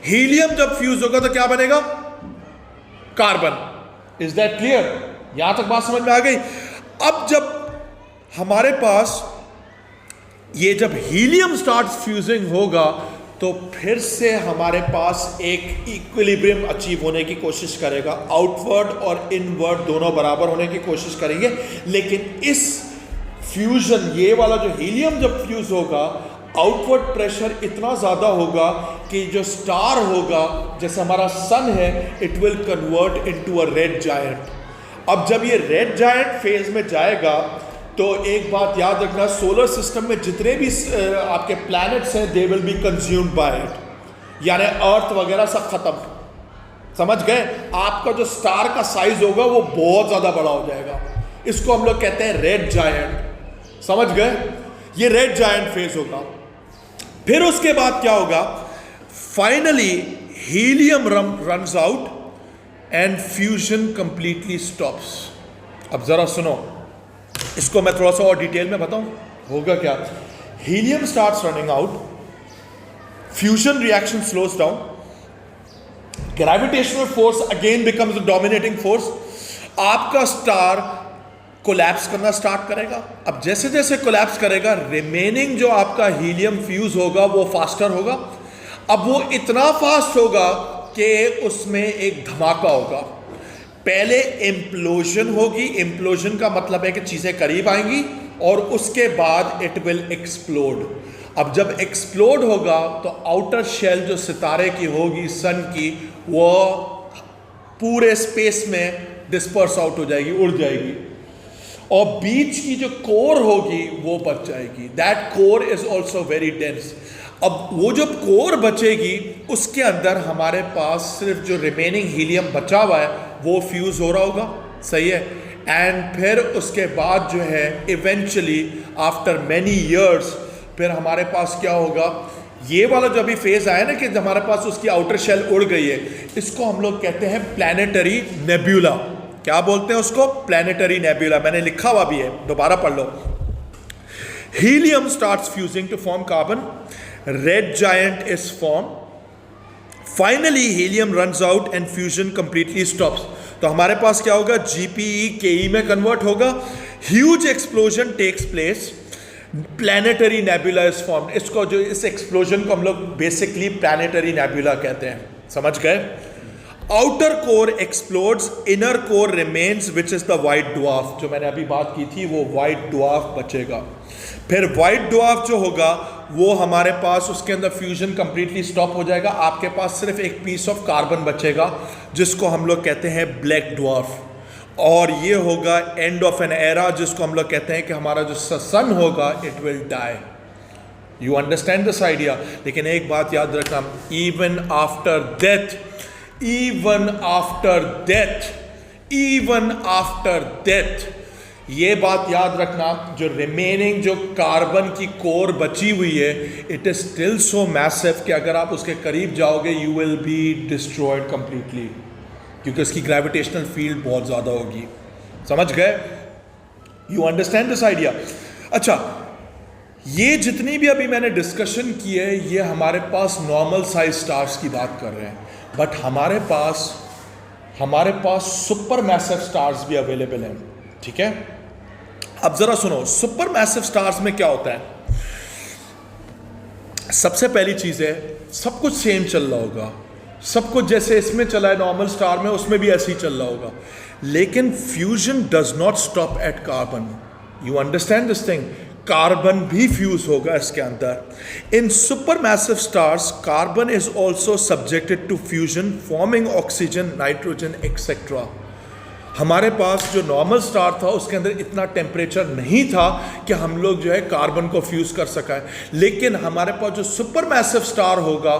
हीलियम जब फ्यूज होगा तो क्या बनेगा? कार्बन। Is that clear? यहां तक बात समझ में आ गई? अब जब हमारे पास ये जब हीलियम स्टार्ट फ्यूजिंग होगा तो फिर से हमारे पास एक इक्विलिब्रियम अचीव होने की कोशिश करेगा, आउटवर्ड और इनवर्ड दोनों बराबर होने की कोशिश करेंगे। लेकिन इस फ्यूजन, ये वाला जो हीलियम जब फ्यूज होगा, आउटवर्ड प्रेशर इतना ज़्यादा होगा कि जो स्टार होगा, जैसे हमारा सन है, it will convert into a red giant. अब जब ये रेड जायंट फेज में जाएगा तो एक बात याद रखना, सोलर सिस्टम में जितने भी आपके प्लैनेट्स हैं, they will be consumed by it, यानी अर्थ वगैरह सब खत्म। समझ गए? आपका जो स्टार का साइज होगा वो बहुत ज़्यादा बड़ा हो जाएगा, इसको हम लोग कहते हैं रेड जायंट। समझ गए? ये रेड जायंट फेज होगा। फिर उसके बाद क्या होगा? Finally helium runs out and fusion completely stops. अब जरा सुनो, इसको मैं थोड़ा सा और डिटेल में बताऊं। होगा क्या? Helium starts running out, fusion reaction slows down, gravitational force again becomes the dominating force, आपका स्टार कोलैप्स करना स्टार्ट करेगा। अब जैसे जैसे कोलैप्स करेगा, रिमेनिंग जो आपका हीलियम फ्यूज होगा वो फास्टर होगा। अब वो इतना फास्ट होगा कि उसमें एक धमाका होगा। पहले इम्प्लोजन होगी, इम्प्लोजन का मतलब है कि चीज़ें करीब आएंगी, और उसके बाद इट विल एक्सप्लोड। अब जब एक्सप्लोड होगा तो आउटर शेल जो सितारे की होगी, सन की, वो पूरे स्पेस में डिस्पर्स आउट हो जाएगी, उड़ जाएगी, और बीच की जो कोर होगी वो बच जाएगी। That core is also very dense. अब वो जो कोर बचेगी उसके अंदर हमारे पास सिर्फ जो रिमेनिंग हीलियम बचा हुआ है वो फ्यूज हो रहा होगा। सही है? एंड फिर उसके बाद जो है इवेंचुअली आफ्टर मैनी ईयर्स फिर हमारे पास क्या होगा? ये वाला जो अभी फेज आया ना कि हमारे पास उसकी आउटर शेल उड़ गई है, इसको हम लोग कहते हैं प्लैनेटरी नेब्यूला। क्या बोलते हैं उसको? Planetary nebula. मैंने लिखा हुआ भी है, दोबारा पढ़ लो। Helium starts fusing to form carbon, red giant is form, finally helium runs out and fusion completely stops. तो हमारे पास क्या होगा? जीपीई केई में कन्वर्ट होगा, huge explosion takes place, planetary nebula is form. इसको जो इस एक्सप्लोजन को हम लोग बेसिकली प्लैनेटरी नेबुला कहते हैं। समझ गए? Outer core explodes, inner core remains which is the white dwarf. जो मैंने अभी बात की थी वो वाइट ड्वार्फ बचेगा। फिर वाइट ड्वार्फ जो होगा वो हमारे पास उसके अंदर फ्यूजन कंप्लीटली स्टॉप हो जाएगा। आपके पास सिर्फ एक पीस ऑफ कार्बन बचेगा जिसको हम लोग कहते हैं ब्लैक ड्वार्फ, और ये होगा एंड ऑफ एन एरा, जिसको हम लोग कहते हैं कि हमारा जो सन होगा it will die. You understand this idea? लेकिन एक बात याद रखना, even after death, even after death, even after death, ये बात याद रखना, जो रिमेनिंग जो कार्बन की कोर बची हुई है, it is still so massive कि अगर आप उसके करीब जाओगे you will be destroyed completely, क्योंकि उसकी ग्रेविटेशनल फील्ड बहुत ज़्यादा होगी। समझ गए? You understand this idea? अच्छा, ये जितनी भी अभी मैंने डिस्कशन की है ये हमारे पास नॉर्मल साइज स्टार्स की बात कर रहे हैं, बट हमारे पास सुपर मैसिव स्टार्स भी अवेलेबल हैं। ठीक है? अब जरा सुनो, सुपर मैसिव स्टार्स में क्या होता है? सबसे पहली चीज है, सब कुछ सेम चल रहा होगा, सब कुछ जैसे इसमें चला है नॉर्मल स्टार में, उसमें भी ऐसे ही चल रहा होगा, लेकिन fusion does not stop at carbon. You understand this thing? Carbon भी फ्यूज होगा इसके अंदर। In super massive stars carbon is also subjected to fusion, forming oxygen, nitrogen etcetera. हमारे पास जो नॉर्मल स्टार था उसके अंदर इतना टेम्परेचर नहीं था कि हम लोग जो है कार्बन को फ्यूज कर सका है, लेकिन हमारे पास जो सुपर मैसिव स्टार होगा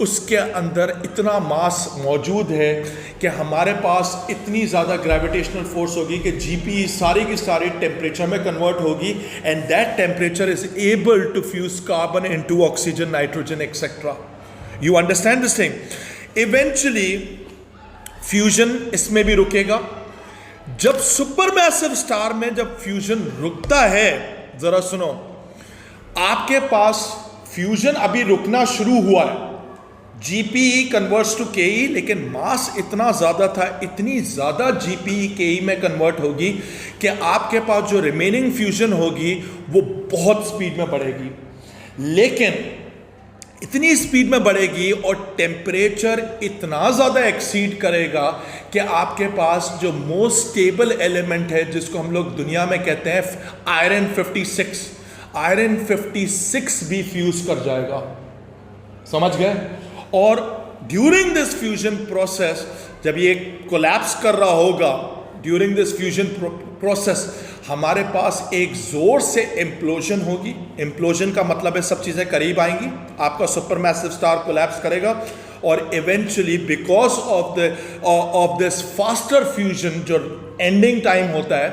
उसके अंदर इतना मास मौजूद है कि हमारे पास इतनी ज़्यादा ग्रेविटेशनल फोर्स होगी कि जीपी सारी की सारी टेम्परेचर में कन्वर्ट होगी, and that temperature is able to fuse carbon into oxygen, nitrogen etcetera. You understand this thing? Eventually fusion इसमें भी रुकेगा। जब सुपरमैसिव स्टार में जब फ्यूजन रुकता है, जरा सुनो, आपके पास फ्यूजन अभी रुकना शुरू हुआ है, जीपीई कन्वर्ट्स टू केई, लेकिन मास इतना ज़्यादा था, इतनी ज़्यादा जीपीई केई में कन्वर्ट होगी कि आपके पास जो रिमेनिंग फ्यूजन होगी वो बहुत स्पीड में बढ़ेगी, लेकिन इतनी स्पीड में बढ़ेगी और टेम्परेचर इतना ज़्यादा एक्सीड करेगा कि आपके पास जो मोस्ट स्टेबल एलिमेंट है, जिसको हम लोग दुनिया में कहते हैं आयरन 56, आयरन 56 भी फ्यूज कर जाएगा। समझ गए? और ड्यूरिंग दिस फ्यूजन प्रोसेस, जब ये कोलैप्स कर रहा होगा, ड्यूरिंग दिस फ्यूजन प्रोसेस हमारे पास एक जोर से इम्प्लोजन होगी। इम्प्लोजन का मतलब है सब चीज़ें करीब आएंगी, आपका सुपरमैसिव स्टार कोलैप्स करेगा और eventually because of this faster fusion, जो एंडिंग टाइम होता है,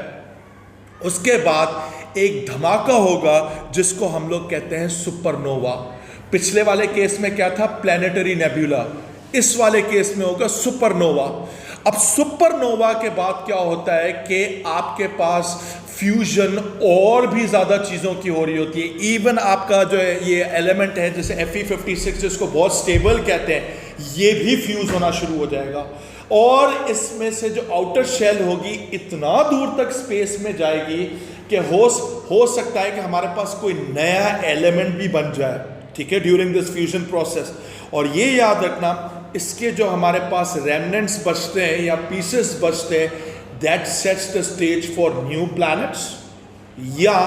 उसके बाद एक धमाका होगा जिसको हम लोग कहते हैं सुपरनोवा। पिछले वाले केस में क्या था? Planetary nebula. इस वाले केस में होगा सुपरनोवा। अब सुपरनोवा के बाद क्या होता है कि आपके पास फ्यूजन और भी ज़्यादा चीज़ों की हो रही होती है। इवन आपका जो है ये एलिमेंट है जैसे Fe56, जिसको बहुत स्टेबल कहते हैं, ये भी फ्यूज होना शुरू हो जाएगा और इसमें से जो आउटर शेल होगी इतना दूर तक स्पेस में जाएगी कि हो सकता है कि हमारे पास कोई नया एलिमेंट भी बन जाए, ठीक है, ड्यूरिंग दिस फ्यूजन प्रोसेस। और ये याद रखना, इसके जो हमारे पास रेमनेंट्स बचते हैं या पीसेस बचते हैं, that sets the stage for new planets या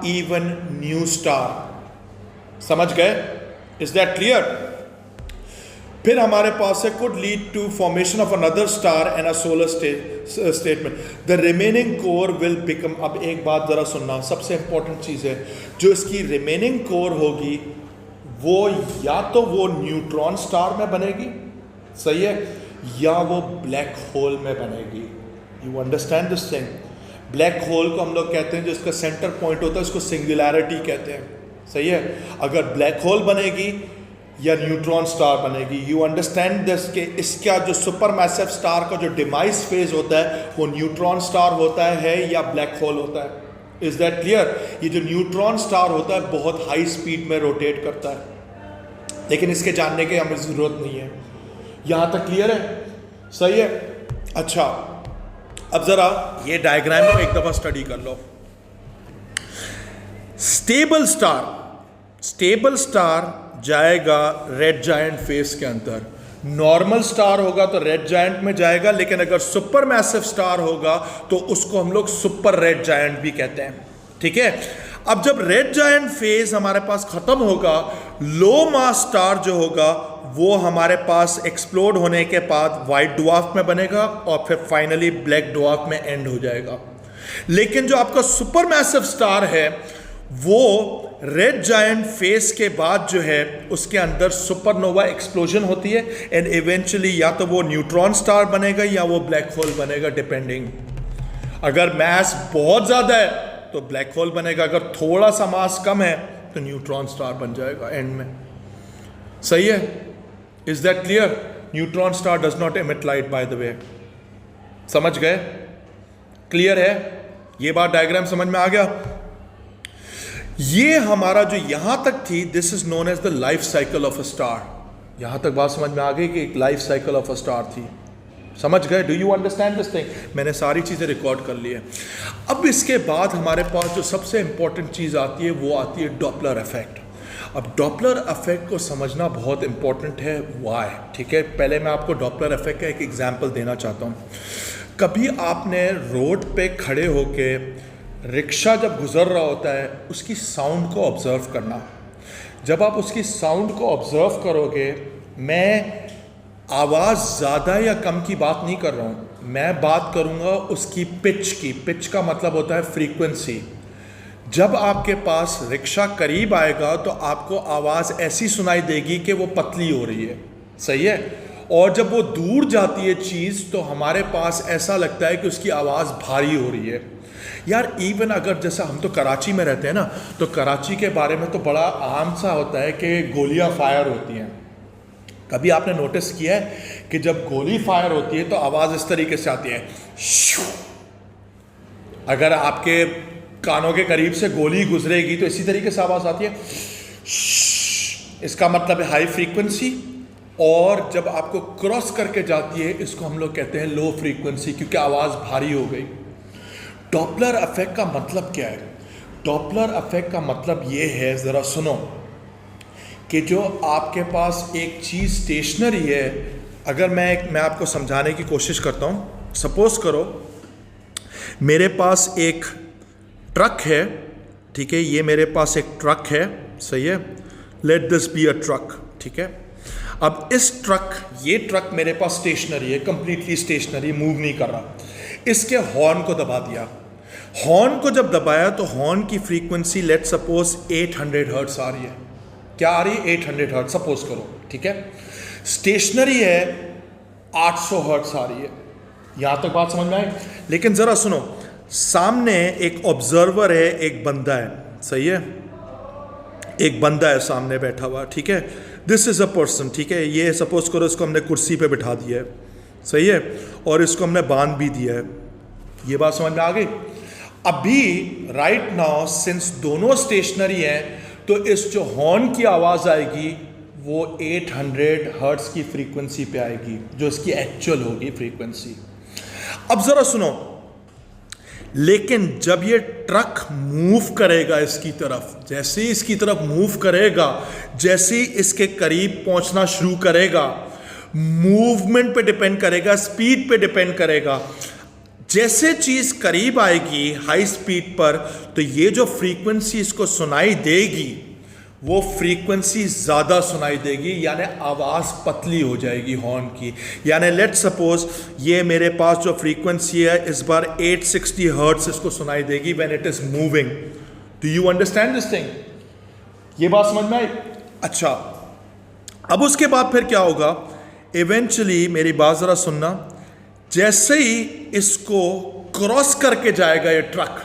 इवन न्यू स्टार। समझ गए? Is that clear? फिर हमारे पास है could lead to formation of another star and a solar statement, the remaining core will become. अब एक बात जरा सुनना, सबसे इंपॉर्टेंट चीज़ है, जो इसकी रिमेनिंग कोर होगी वो या तो वो न्यूट्रॉन स्टार में बनेगी, सही है, या वो ब्लैक होल में बनेगी। You understand this thing? Black hole को हम लोग कहते हैं, जो इसका सेंटर पॉइंट होता है उसको सिंगुलैरिटी कहते हैं, सही है। अगर ब्लैक होल बनेगी या न्यूट्रॉन स्टार बनेगी, यू अंडरस्टैंड दिस कि इसका जो सुपरमैसिव स्टार का जो डिमाइस फेज होता है वो न्यूट्रॉन स्टार होता है या ब्लैक होल होता है। Is that clear? ये जो न्यूट्रॉन स्टार होता है बहुत हाई स्पीड में रोटेट करता है, लेकिन इसके जानने की हमें ज़रूरत नहीं है। यहाँ तक क्लियर है? सही है। अच्छा, अब ज़रा ये डायग्राम को एक दफ़ा स्टडी कर लो। स्टेबल स्टार जाएगा रेड जायंट फेस के अंदर। नॉर्मल स्टार होगा तो रेड जायंट में जाएगा, लेकिन अगर सुपर मैसिव स्टार होगा तो उसको हम लोग सुपर रेड जायंट भी कहते हैं, ठीक है। अब जब रेड जायंट फेज हमारे पास खत्म होगा, लो मास स्टार जो होगा वो हमारे पास एक्सप्लोड होने के बाद वाइट ड्वार्फ में बनेगा और फिर फाइनली ब्लैक ड्वार्फ में एंड हो जाएगा। लेकिन जो आपका सुपर मैसिव स्टार है वो रेड जायंट फेस के बाद जो है उसके अंदर सुपरनोवा एक्सप्लोजन होती है एंड इवेंचुअली या तो वो न्यूट्रॉन स्टार बनेगा या वो ब्लैक होल बनेगा, डिपेंडिंग। अगर मास बहुत ज़्यादा है तो ब्लैक होल बनेगा, अगर थोड़ा सा मास कम है तो न्यूट्रॉन स्टार बन जाएगा एंड में। सही है? Is that clear? Neutron star does not emit light, by the way. समझ गए? क्लियर है? ये बात डायग्राम समझ में आ गया? ये हमारा जो यहां तक थी, this is known as the life cycle of a star. यहां तक बात समझ में आ गई कि एक life cycle of a star थी। समझ गए? Do you understand this thing? मैंने सारी चीज़ें रिकॉर्ड कर ली है। अब इसके बाद हमारे पास जो सबसे इंपॉर्टेंट चीज़ आती है वो आती है डॉपलर इफेक्ट। अब डॉपलर इफेक्ट को समझना बहुत इंपॉर्टेंट है। वाई? ठीक है, पहले मैं आपको डॉपलर इफेक्ट का एक एग्जाम्पल देना चाहता हूँ। कभी आपने रोड पे खड़े होके रिक्शा जब गुजर रहा होता है उसकी साउंड को ऑब्ज़र्व करना। जब आप उसकी साउंड को ऑब्ज़र्व करोगे, मैं आवाज़ ज़्यादा या कम की बात नहीं कर रहा हूँ, मैं बात करूँगा उसकी पिच की। पिच का मतलब होता है फ्रीक्वेंसी। जब आपके पास रिक्शा करीब आएगा तो आपको आवाज़ ऐसी सुनाई देगी कि वो पतली हो रही है, सही है। और जब वो दूर जाती है चीज़ तो हमारे पास ऐसा लगता है कि उसकी आवाज़ भारी हो रही है। यार इवन अगर जैसा हम तो कराची में रहते हैं ना, तो कराची के बारे में तो बड़ा आम सा होता है कि गोलियां फायर होती हैं। कभी आपने नोटिस किया है कि जब गोली फायर होती है तो आवाज़ इस तरीके से आती है, शू। अगर आपके कानों के करीब से गोली गुजरेगी तो इसी तरीके से आवाज़ आती है, इसका मतलब है हाई फ्रीक्वेंसी। और जब आपको क्रॉस करके जाती है इसको हम लोग कहते हैं लो फ्रीक्वेंसी, क्योंकि आवाज़ भारी हो गई। डॉपलर इफेक्ट का मतलब क्या है? डॉपलर इफेक्ट का मतलब ये है, ज़रा सुनो, कि जो आपके पास एक चीज़ स्टेशनरी है, अगर मैं आपको समझाने की कोशिश करता हूँ। सपोज करो मेरे पास एक ट्रक है, ठीक है, ये मेरे पास एक ट्रक है, सही है, let this be a truck, ठीक है। अब ये ट्रक मेरे पास स्टेशनरी है, कंप्लीटली स्टेशनरी, मूव नहीं कर रहा। इसके हॉर्न को दबा दिया। हॉर्न को जब दबाया तो हॉर्न की फ्रीक्वेंसी लेट सपोज 800 हर्ट्ज आ रही है। क्या आ रही है? 800 हर्ट्ज सपोज करो, ठीक है। स्टेशनरी है 800 हर्ट्ज आ रही है। यहां तक बात समझ में आई? लेकिन जरा सुनो, सामने एक ऑब्जर्वर है, एक बंदा है, सही है, एक बंदा है सामने बैठा हुआ, ठीक है। दिस इज अ पर्सन, ठीक है। ये सपोज करो इसको हमने कुर्सी पे बिठा दिया है, सही है, और इसको हमने बांध भी दिया है। ये बात समझ में आ गई? अभी राइट नाउ सिंस दोनों स्टेशनरी हैं तो इस जो हॉर्न की आवाज़ आएगी वो 800 हर्ट्ज की फ्रीक्वेंसी पे आएगी, जो इसकी एक्चुअल होगी फ्रीक्वेंसी। अब ज़रा सुनो, लेकिन जब ये ट्रक मूव करेगा इसकी तरफ, जैसे ही इसकी तरफ मूव करेगा, जैसे ही इसके करीब पहुंचना शुरू करेगा, मूवमेंट पे डिपेंड करेगा, स्पीड पे डिपेंड करेगा। जैसे चीज करीब आएगी हाई स्पीड पर तो ये जो फ्रीक्वेंसी इसको सुनाई देगी वो फ्रीक्वेंसी ज्यादा सुनाई देगी, यानी आवाज पतली हो जाएगी हॉर्न की। यानी लेट सपोज ये मेरे पास जो फ्रीक्वेंसी है इस बार 860 हर्ट्ज इसको सुनाई देगी when it is moving. Do you understand this thing? ये बात समझ में आई? अच्छा, अब उसके बाद फिर क्या होगा? इवेंचुअली मेरी बात जरा सुनना, जैसे ही इसको क्रॉस करके जाएगा ये ट्रक,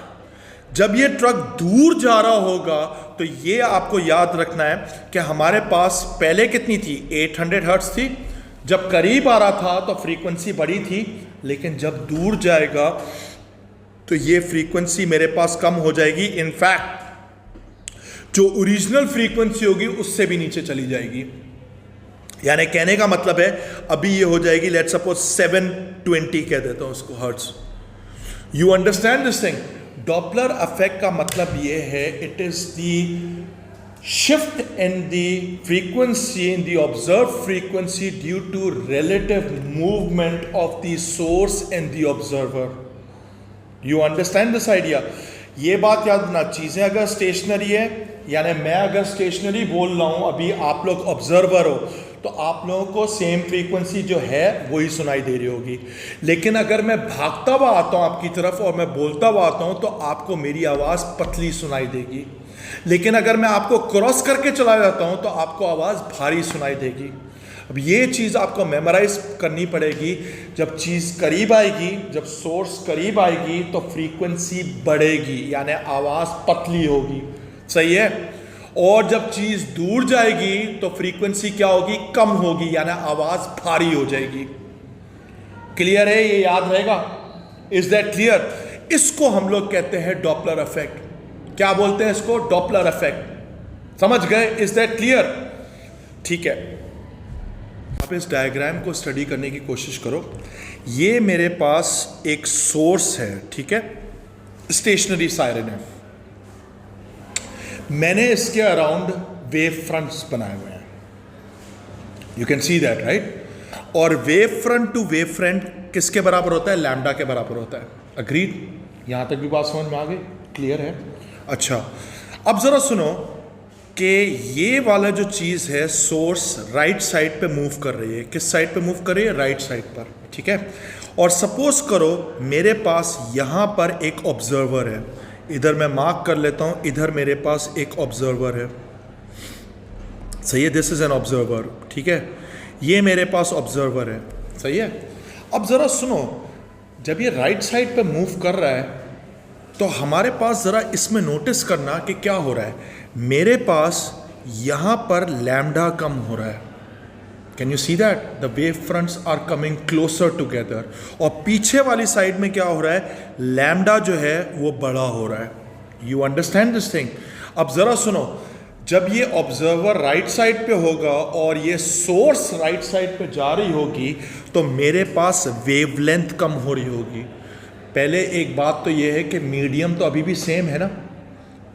जब ये ट्रक दूर जा रहा होगा तो ये आपको याद रखना है कि हमारे पास पहले कितनी थी? 800 हर्ट्ज थी। जब करीब आ रहा था तो फ्रीक्वेंसी बड़ी थी, लेकिन जब दूर जाएगा तो ये फ्रीक्वेंसी मेरे पास कम हो जाएगी। इनफैक्ट जो ओरिजिनल फ्रीक्वेंसी होगी उससे भी नीचे चली जाएगी। यानी कहने का मतलब है अभी ये हो जाएगी लेट्स सपोज 720 कह देता हूं उसको hertz. You understand this thing? Doppler effect का मतलब ये है it is the shift in the frequency, in the observe frequency due to relative movement of the source and the observer. You understand this idea? ये बात याद रखना, चीजें अगर स्टेशनरी है, यानी मैं अगर स्टेशनरी बोल रहा हूं, अभी आप लोग ऑब्जर्वर हो तो आप लोगों को सेम फ्रीक्वेंसी जो है वही सुनाई दे रही होगी। लेकिन अगर मैं भागता हुआ आता हूं आपकी तरफ और मैं बोलता हुआ आता हूं तो आपको मेरी आवाज़ पतली सुनाई देगी। लेकिन अगर मैं आपको क्रॉस करके चला जाता हूं तो आपको आवाज़ भारी सुनाई देगी। अब ये चीज़ आपको मेमोराइज करनी पड़ेगी। जब चीज़ करीब आएगी, जब सोर्स करीब आएगी तो फ्रीक्वेंसी बढ़ेगी, यानी आवाज़ पतली होगी, सही है। और जब चीज दूर जाएगी तो फ्रीक्वेंसी क्या होगी? कम होगी, यानी आवाज भारी हो जाएगी। क्लियर है? ये याद रहेगा? Is that clear? इसको हम लोग कहते हैं डॉपलर इफेक्ट। क्या बोलते हैं इसको? Doppler effect. समझ गए? Is that clear? ठीक है, आप इस डायग्राम को स्टडी करने की कोशिश करो। ये मेरे पास एक सोर्स है, ठीक है, स्टेशनरी सायरन है। मैंने इसके अराउंड वेव फ्रंट्स बनाए हुए हैं, you can see that right. और wave front to wave front किसके बराबर होता है? लैम्डा के बराबर होता है। अग्रीड? यहां तक भी बात समझ में आ गई? क्लियर है? अच्छा, अब जरा सुनो कि ये वाला जो चीज़ है सोर्स राइट साइड पे मूव कर रही है। किस साइड पे मूव कर रही है? राइट साइड पर, ठीक है। और सपोज करो मेरे पास यहां पर एक ऑब्जर्वर है, इधर मैं मार्क कर लेता हूं, इधर मेरे पास एक ऑब्जर्वर है, सही है, दिस इज एन ऑब्जर्वर, ठीक है। ये मेरे पास ऑब्जर्वर है, सही है। अब ज़रा सुनो, जब ये राइट साइड पे मूव कर रहा है तो हमारे पास ज़रा इसमें नोटिस करना कि क्या हो रहा है। मेरे पास यहाँ पर लैम्डा कम हो रहा है। Can you see that the wave fronts are coming closer together, और पीछे वाली साइड में क्या हो रहा है, लैम्डा जो है वो बड़ा हो रहा है। You understand this thing. अब ज़रा सुनो, जब ये ऑब्जर्वर राइट साइड पे होगा और ये सोर्स राइट साइड पे जा रही होगी तो मेरे पास वेवलेंथ कम हो रही होगी। पहले एक बात तो ये है कि मीडियम तो अभी भी सेम है ना,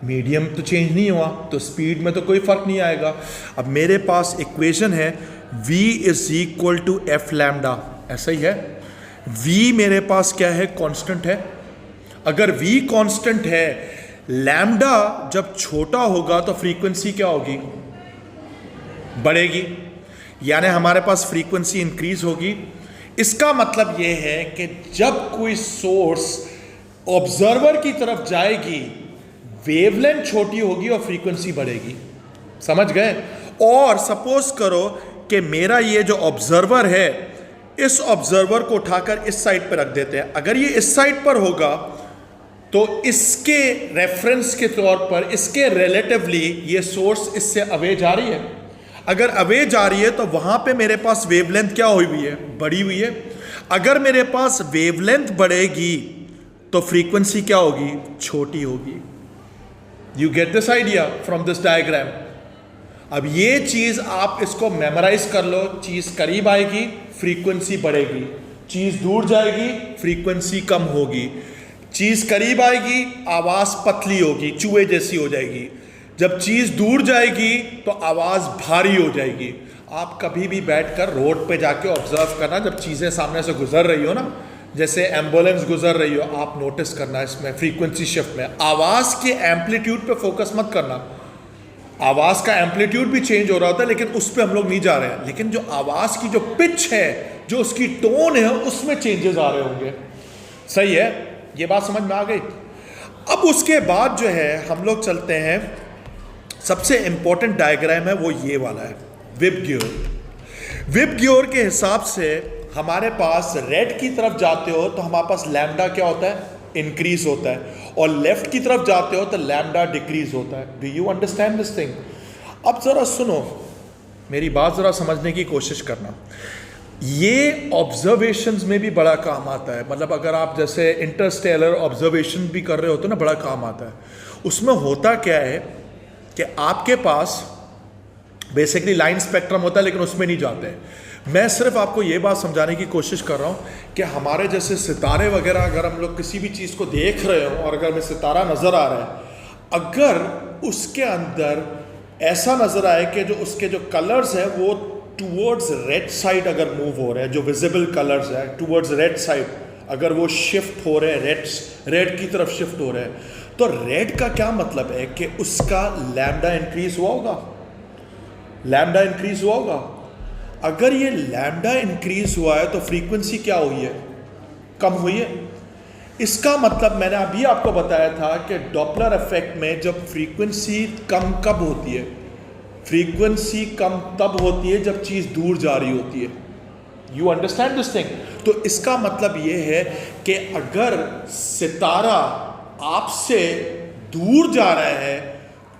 मीडियम तो चेंज नहीं हुआ, तो स्पीड में तो कोई फ़र्क नहीं आएगा। अब मेरे पास इक्वेशन है v is equal to F lambda, ऐसा ही है। v मेरे पास क्या है, कांस्टेंट है। अगर v कांस्टेंट है, लैम्डा जब छोटा होगा तो फ्रीक्वेंसी क्या होगी, बढ़ेगी, यानी हमारे पास फ्रीक्वेंसी इंक्रीज होगी। इसका मतलब यह है कि जब कोई सोर्स ऑब्जर्वर की तरफ जाएगी, वेवलेंथ छोटी होगी और फ्रीक्वेंसी बढ़ेगी। समझ गए। और सपोज करो कि मेरा ये जो ऑब्जर्वर है, इस ऑब्जर्वर को उठाकर इस साइड पर रख देते हैं। अगर ये इस साइड पर होगा तो इसके रेफरेंस के तौर पर, इसके रिलेटिवली ये सोर्स इससे अवे जा रही है। अगर अवे जा रही है तो वहां पे मेरे पास वेवलेंथ क्या हुई हुई है, बढ़ी हुई है। अगर मेरे पास वेवलेंथ बढ़ेगी तो फ्रीक्वेंसी क्या होगी, छोटी होगी। You get this idea from this diagram. अब ये चीज आप इसको मेमोराइज कर लो। चीज करीब आएगी, फ्रीक्वेंसी बढ़ेगी, चीज दूर जाएगी, फ्रीक्वेंसी कम होगी। चीज करीब आएगी, आवाज पतली होगी, चूहे जैसी हो जाएगी। जब चीज दूर जाएगी तो आवाज भारी हो जाएगी। आप कभी भी बैठकर रोड पे जाके ऑब्जर्व करना, जब चीजें सामने से गुजर रही हो ना, जैसे एम्बुलेंस गुजर रही हो, आप नोटिस करना इसमें फ्रीक्वेंसी शिफ्ट में। आवाज के एम्पलीट्यूड पे फोकस मत करना। आवाज का एम्पलीट्यूड भी चेंज हो रहा होता है, लेकिन उस पर हम लोग नहीं जा रहे हैं। लेकिन जो आवाज की जो पिच है, जो उसकी टोन है, उसमें चेंजेस आ रहे होंगे। सही है, ये बात समझ में आ गई। अब उसके बाद जो है हम लोग चलते हैं, सबसे इंपॉर्टेंट डायग्राम है वो ये वाला है, विबग्योर। विबग्योर के हिसाब से हमारे पास रेड की तरफ जाते हो तो हमारे पास लैम्डा क्या होता है, इंक्रीज होता है, और लेफ्ट की तरफ जाते हो तो लैम्डा डिक्रीज होता है। Do you understand this thing. अब जरा सुनो, मेरी बात जरा समझने की कोशिश करना। ये ऑब्जर्वेशंस में भी बड़ा काम आता है। मतलब अगर आप जैसे इंटरस्टेलर ऑब्जर्वेशन भी कर रहे हो तो ना, बड़ा काम आता है। उसमें होता क्या है कि आपके पास बेसिकली लाइन स्पेक्ट्रम होता है, लेकिन उसमें नहीं जाते हैं। मैं सिर्फ आपको ये बात समझाने की कोशिश कर रहा हूँ कि हमारे जैसे सितारे वगैरह, अगर हम लोग किसी भी चीज़ को देख रहे हो और अगर हमें सितारा नज़र आ रहा है, अगर उसके अंदर ऐसा नज़र आए कि जो उसके जो कलर्स हैं वो टूवर्ड्स रेड साइड अगर मूव हो रहे हैं, जो विजिबल कलर्स है टूवर्ड्स रेड साइड अगर वो शिफ्ट हो रहे हैं, रेड की तरफ शिफ्ट हो रहे हैं, तो रेड का क्या मतलब है कि उसका लैम्डा इंक्रीज हुआ होगा, लैम्डा इंक्रीज हुआ होगा। अगर ये लैम्डा इंक्रीज हुआ है तो फ्रीक्वेंसी क्या हुई है, कम हुई है। इसका मतलब मैंने अभी आपको बताया था कि डॉपलर इफेक्ट में जब फ्रीक्वेंसी कम कब होती है, फ्रीक्वेंसी कम तब होती है जब चीज़ दूर जा रही होती है। You understand this thing. तो इसका मतलब ये है कि अगर सितारा आपसे दूर जा रहा है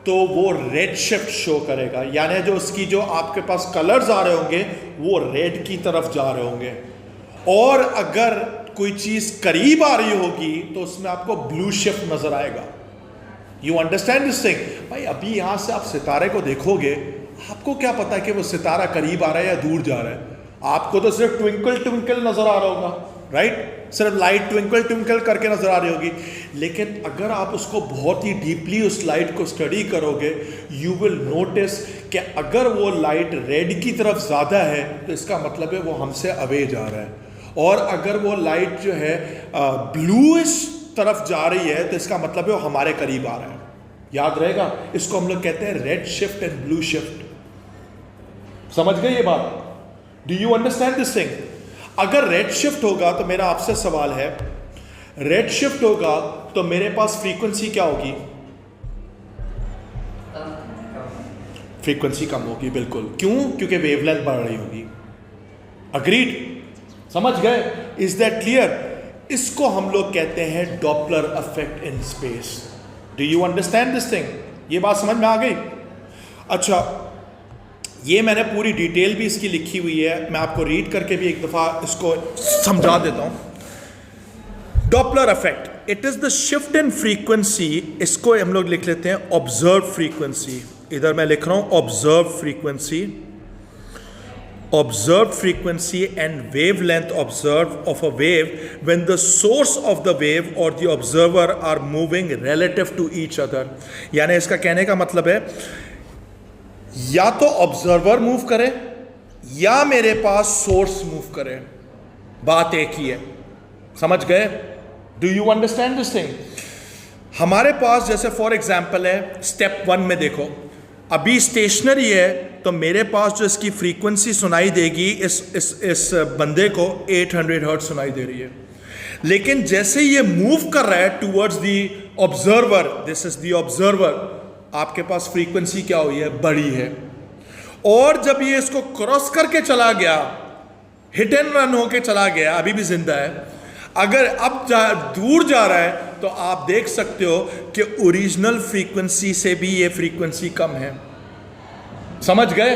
तो वो रेड शिफ्ट शो करेगा, यानी जो उसकी जो आपके पास कलर्स आ रहे होंगे वो रेड की तरफ जा रहे होंगे। और अगर कोई चीज़ करीब आ रही होगी तो उसमें आपको ब्लू शिफ्ट नजर आएगा। You understand this thing. भाई अभी यहाँ से आप सितारे को देखोगे, आपको क्या पता है कि वो सितारा करीब आ रहा है या दूर जा रहा है। आपको तो सिर्फ ट्विंकल ट्विंकल नजर आ रहा होगा, राइट, सिर्फ लाइट ट्विंकल ट्विंकल करके नजर आ रही होगी। लेकिन अगर आप उसको बहुत ही डीपली उस लाइट को स्टडी करोगे, यू विल नोटिस कि अगर वो लाइट रेड की तरफ ज़्यादा है तो इसका मतलब है वो हमसे अवे जा रहा है, और अगर वो लाइट जो है ब्लूइश तरफ जा रही है तो इसका मतलब है वो हमारे करीब आ रहा है। याद रहेगा, इसको हम लोग कहते हैं red shift and blue shift. समझ गए ये बात? Do you understand this thing? अगर रेड शिफ्ट होगा तो मेरा आपसे सवाल है, रेड शिफ्ट होगा तो मेरे पास फ्रीक्वेंसी क्या होगी? फ्रीक्वेंसी कम होगी, बिल्कुल। क्यों? क्योंकि वेवलेंथ बढ़ रही होगी। अग्रीड? समझ गए? Is that clear? इसको हम लोग कहते हैं Doppler effect in space. Do you understand this thing? ये बात समझ में आ गई? अच्छा, ये मैंने पूरी डिटेल भी इसकी लिखी हुई है, मैं आपको रीड करके भी एक दफ़ा इसको समझा देता हूँ। Doppler effect, it is the shift in frequency, इसको हम लोग लिख लेते हैं ऑब्जर्व फ्रीक्वेंसी। इधर मैं लिख रहा हूँ observe frequency, observed frequency and wavelength observed of a wave when the source of the wave or the observer are moving relative to each other। यानी इसका कहने का मतलब है या तो ऑब्जर्वर मूव करे या मेरे पास सोर्स मूव करे, बात एक ही है। समझ गए? Do you understand this thing? हमारे पास जैसे फॉर एग्जाम्पल है, स्टेप 1 में देखो, अभी स्टेशनरी है तो मेरे पास जो इसकी फ्रीक्वेंसी सुनाई देगी इस बंदे को 800 हर्ट्ज सुनाई दे रही है। लेकिन जैसे ये मूव कर रहा है towards the observer, this is the observer, आपके पास फ्रीक्वेंसी क्या हुई है? बड़ी है। और जब ये इसको क्रॉस करके चला गया, हिट एंड रन होके चला गया, अभी भी जिंदा है, अगर अब दूर जा रहा है तो आप देख सकते हो कि ओरिजिनल फ्रीक्वेंसी से भी ये फ्रीक्वेंसी कम है। समझ गए?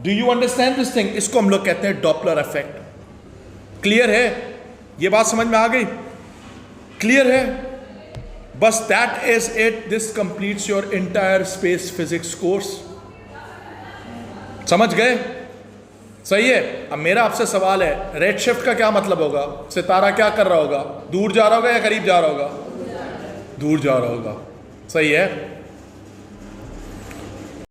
Do you understand this thing? इसको हम लोग कहते हैं डॉपलर इफेक्ट। क्लियर है? ये बात समझ में आ गई? क्लियर है? बस that is it, this completes your entire space physics course. समझ गए? सही है। अब मेरा आपसे सवाल है, रेड शिफ्ट का क्या मतलब होगा? सितारा क्या कर रहा होगा? दूर जा रहा होगा या करीब जा रहा होगा? दूर जा रहा होगा। सही है।